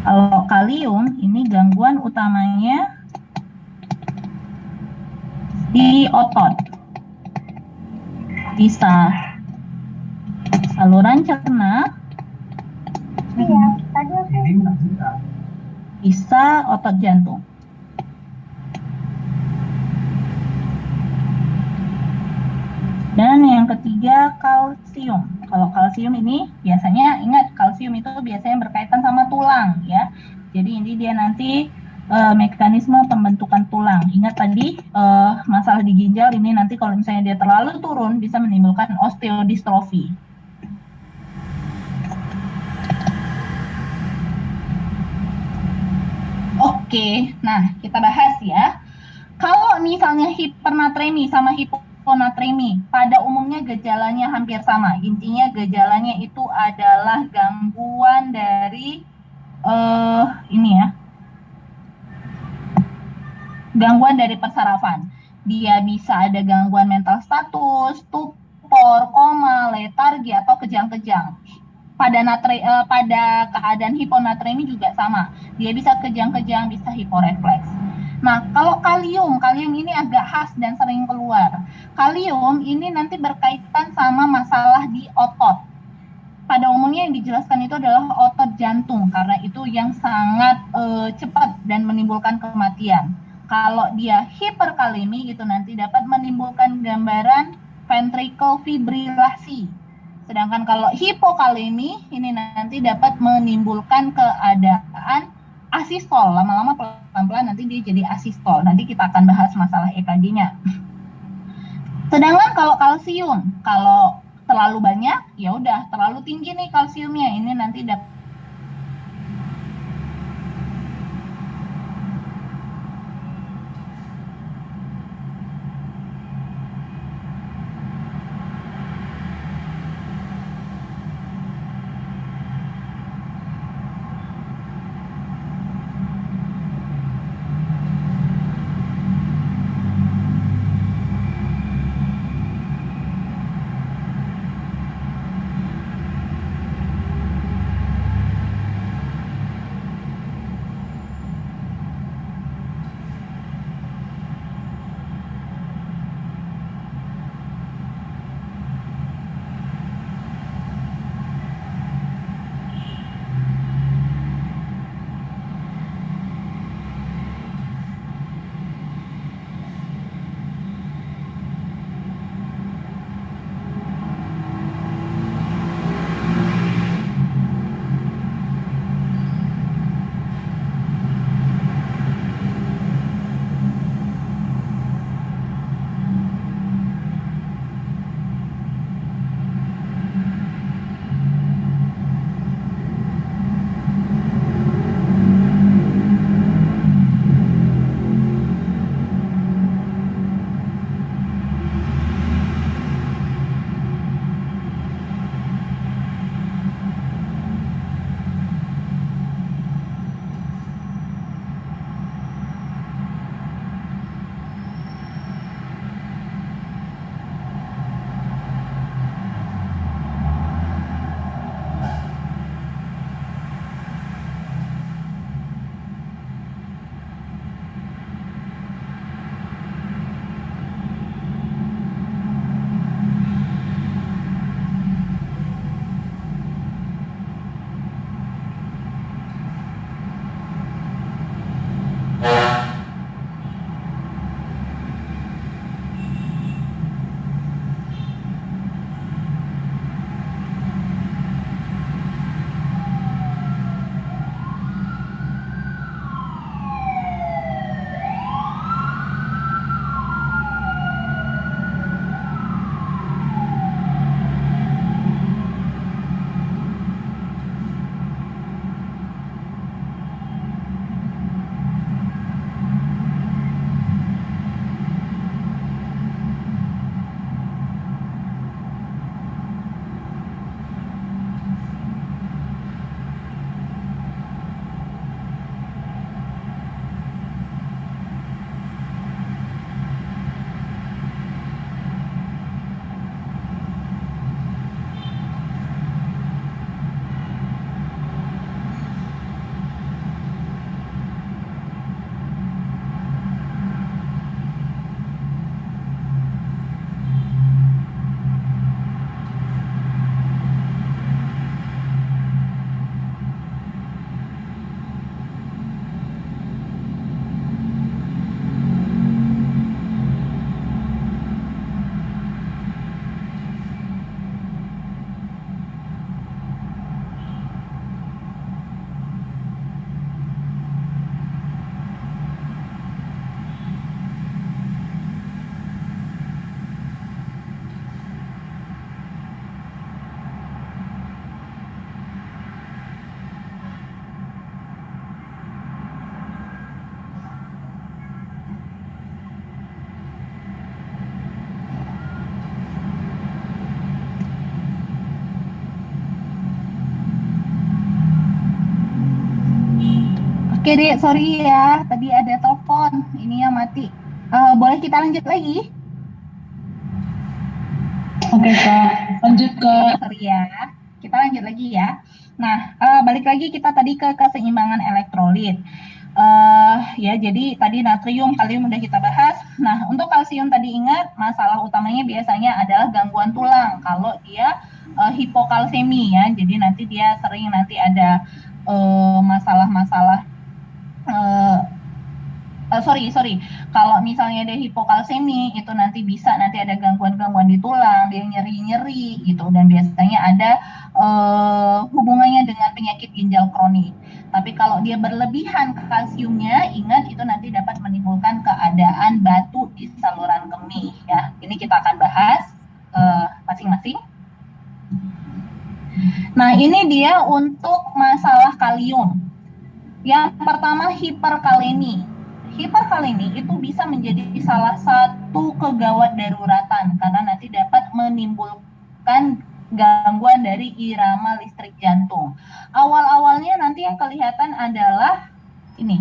Kalau kalium ini gangguan utamanya di otot, bisa saluran cerna, bisa otot jantung. Dan yang ketiga, kalsium. Kalau kalsium ini biasanya, ingat, kalsium itu biasanya berkaitan sama tulang ya. Jadi ini dia nanti mekanisme pembentukan tulang. Ingat tadi masalah di ginjal ini nanti kalau misalnya dia terlalu turun bisa menimbulkan osteodistrofi. Oke, nah kita bahas ya. Kalau misalnya hipernatremi sama hiponatremi, pada umumnya gejalanya hampir sama. Intinya gejalanya itu adalah gangguan dari ini ya, gangguan dari persarafan. Dia bisa ada gangguan mental status, stupor, koma, letargi, atau kejang-kejang. Pada keadaan hiponatremi juga sama. Dia bisa kejang-kejang, bisa hiporefleks. Nah, kalau kalium ini agak khas dan sering keluar. Kalium ini nanti berkaitan sama masalah di otot. Pada umumnya yang dijelaskan itu adalah otot jantung, karena itu yang sangat cepat dan menimbulkan kematian. Kalau dia hiperkalemi itu nanti dapat menimbulkan gambaran ventricle fibrilasi. Sedangkan kalau hipokalemi ini nanti dapat menimbulkan keadaan asistol. Lama-lama pelan-pelan nanti dia jadi asistol. Nanti kita akan bahas masalah EKG-nya. Sedangkan kalau kalsium, kalau terlalu banyak, ya udah terlalu tinggi nih kalsiumnya, ini nanti dapat Oke deh, sorry ya, tadi ada telepon, ini yang mati. Boleh kita lanjut lagi? Oke Kak, lanjut Kak. Sorry ya, kita lanjut lagi ya. Nah, balik lagi kita tadi ke keseimbangan elektrolit. Ya, jadi tadi natrium, kalium udah kita bahas. Nah, untuk kalsium tadi ingat, masalah utamanya biasanya adalah gangguan tulang. Kalau dia hipokalsemi ya, jadi nanti dia sering nanti ada masalah-masalah sorry, kalau misalnya dia hipokalsemi itu nanti bisa nanti ada gangguan-gangguan di tulang, dia nyeri-nyeri gitu, dan biasanya ada hubungannya dengan penyakit ginjal kronik. Tapi kalau dia berlebihan kalsiumnya, ingat itu nanti dapat menimbulkan keadaan batu di saluran kemih ya. Ini kita akan bahas masing-masing. Nah, ini dia untuk masalah kalium. Yang pertama hiperkalemi. Hiperkalemi itu bisa menjadi salah satu kegawat daruratan karena nanti dapat menimbulkan gangguan dari irama listrik jantung. Awal-awalnya nanti yang kelihatan adalah ini,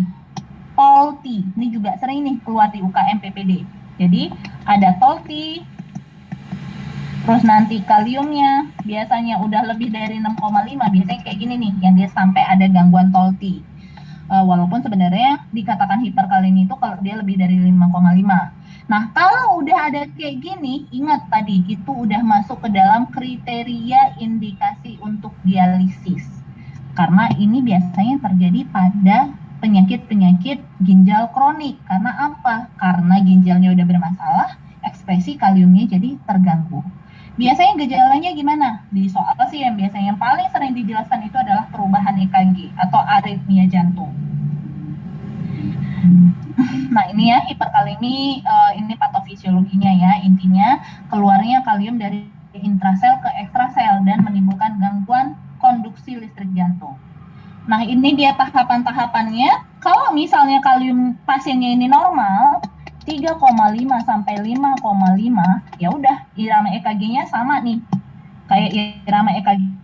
TOLT. Ini juga sering nih keluar di UKM PPD. Jadi ada TOLT, terus nanti kaliumnya biasanya udah lebih dari 6,5, biasanya kayak gini nih, yang dia sampai ada gangguan TOLT. Walaupun sebenarnya dikatakan hiperkalemi itu kalau dia lebih dari 5,5. Nah, kalau udah ada kayak gini, ingat tadi itu udah masuk ke dalam kriteria indikasi untuk dialisis. Karena ini biasanya terjadi pada penyakit-penyakit ginjal kronik. Karena apa? Karena ginjalnya udah bermasalah, ekspresi kaliumnya jadi terganggu. Biasanya gejalanya gimana? Di soal sih yang biasanya yang paling sering dijelaskan itu adalah perubahan EKG atau aritmia jantung. Nah, ini ya hiperkalemi, ini patofisiologinya ya. Intinya keluarnya kalium dari intrasel ke ekstrasel dan menimbulkan gangguan konduksi listrik jantung. Nah, ini dia tahapan-tahapannya. Kalau misalnya kalium pasiennya ini normal, 3,5 sampai 5,5, ya udah irama EKG-nya sama nih. Kayak irama EKG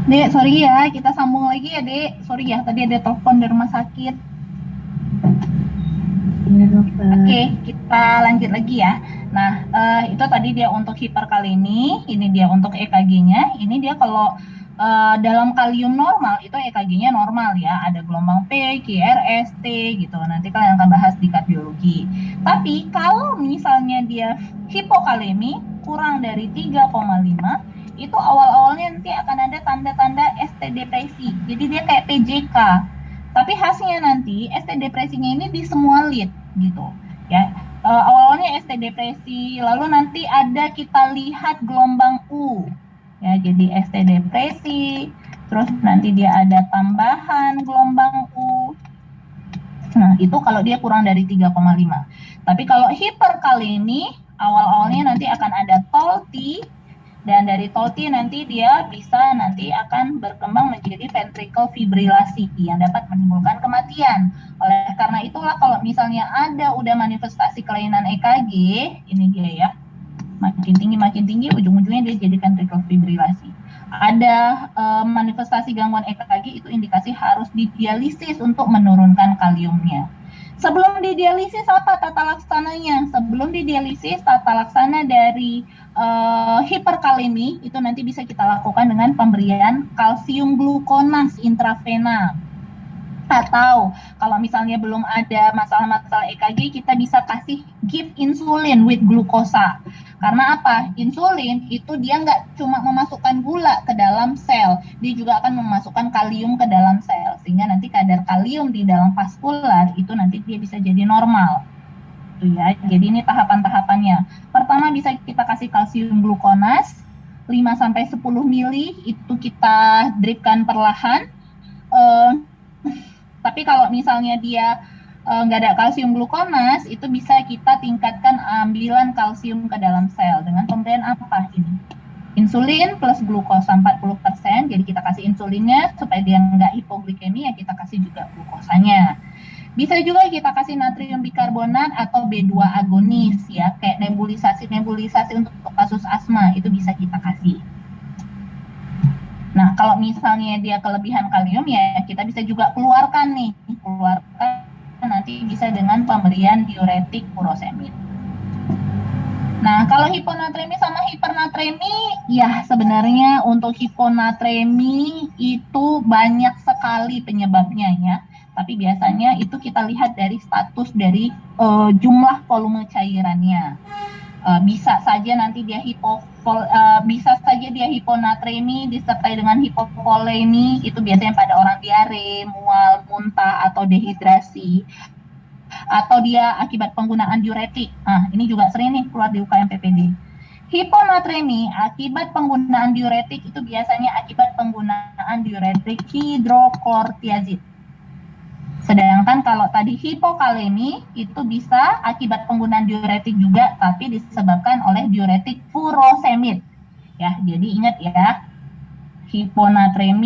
Dek, sorry ya, kita sambung lagi ya, Dek. Sorry ya, tadi ada telepon dari rumah sakit. Iya dokter. Oke, kita lanjut lagi ya. Nah, itu tadi dia untuk hiperkalemi, ini dia untuk EKG-nya. Ini dia kalau dalam kalium normal, itu EKG-nya normal ya. Ada gelombang P, QRS, T gitu. Nanti kalian akan bahas di kardiologi. Tapi kalau misalnya dia hipokalemi, kurang dari 3,5, itu awal-awalnya nanti akan ada tanda-tanda ST depresi. Jadi dia kayak PJK. Tapi hasilnya nanti ST depresinya ini di semua lead gitu ya. Awalnya ST depresi, lalu nanti ada kita lihat gelombang U ya, jadi ST depresi, terus nanti dia ada tambahan gelombang U. Nah, itu kalau dia kurang dari 3,5. Tapi kalau hiperkalemi, awal-awalnya nanti akan ada TOLT, dan dari TOLT nanti dia bisa nanti akan berkembang menjadi ventricle fibrilasi yang dapat menimbulkan kematian. Oleh karena itulah kalau misalnya ada udah manifestasi kelainan EKG, ini dia ya, makin tinggi ujung-ujungnya dia jadi ventricle fibrilasi. Ada manifestasi gangguan EKG, itu indikasi harus didialisis untuk menurunkan kaliumnya. Sebelum didialisis apa tata laksananya? Sebelum didialisis tata laksana dari hiperkalemi itu nanti bisa kita lakukan dengan pemberian kalsium glukonas intravena. Atau kalau misalnya belum ada masalah-masalah EKG, kita bisa kasih give insulin with glukosa. Karena apa? Insulin itu dia nggak cuma memasukkan gula ke dalam sel, dia juga akan memasukkan kalium ke dalam sel, sehingga nanti kadar kalium di dalam vaskular itu nanti dia bisa jadi normal. Itu ya. Jadi ini tahapan-tahapannya. Pertama bisa kita kasih kalsium glukonas 5-10 mili, itu kita dripkan perlahan. Tapi kalau misalnya dia nggak ada kalsium glukonas, itu bisa kita tingkatkan ambilan kalsium ke dalam sel dengan pemberian apa ini? Insulin plus glukosa 40%, jadi kita kasih insulinnya supaya dia nggak hipoglikemi, ya kita kasih juga glukosanya. Bisa juga kita kasih natrium bikarbonat atau B2 agonis ya, kayak nebulisasi untuk kasus asma, itu bisa kita kasih. Nah, kalau misalnya dia kelebihan kalium, ya kita bisa juga keluarkan nanti bisa dengan pemberian diuretik furosemid. Nah, kalau hiponatremi sama hipernatremi, ya sebenarnya untuk hiponatremi itu banyak sekali penyebabnya ya. Tapi biasanya itu kita lihat dari status dari jumlah volume cairannya. Bisa saja nanti dia hiponatremi disertai dengan hipovolemi, itu biasanya pada orang diare, mual, muntah atau dehidrasi, atau dia akibat penggunaan diuretik. Nah, ini juga sering nih keluar di UKM PPD. Hiponatremi akibat penggunaan diuretik itu biasanya akibat penggunaan diuretik hidroklortiazid. Sedangkan kalau tadi hipokalemi itu bisa akibat penggunaan diuretik juga, tapi disebabkan oleh diuretik furosemid. Ya, jadi ingat ya, hiponatremi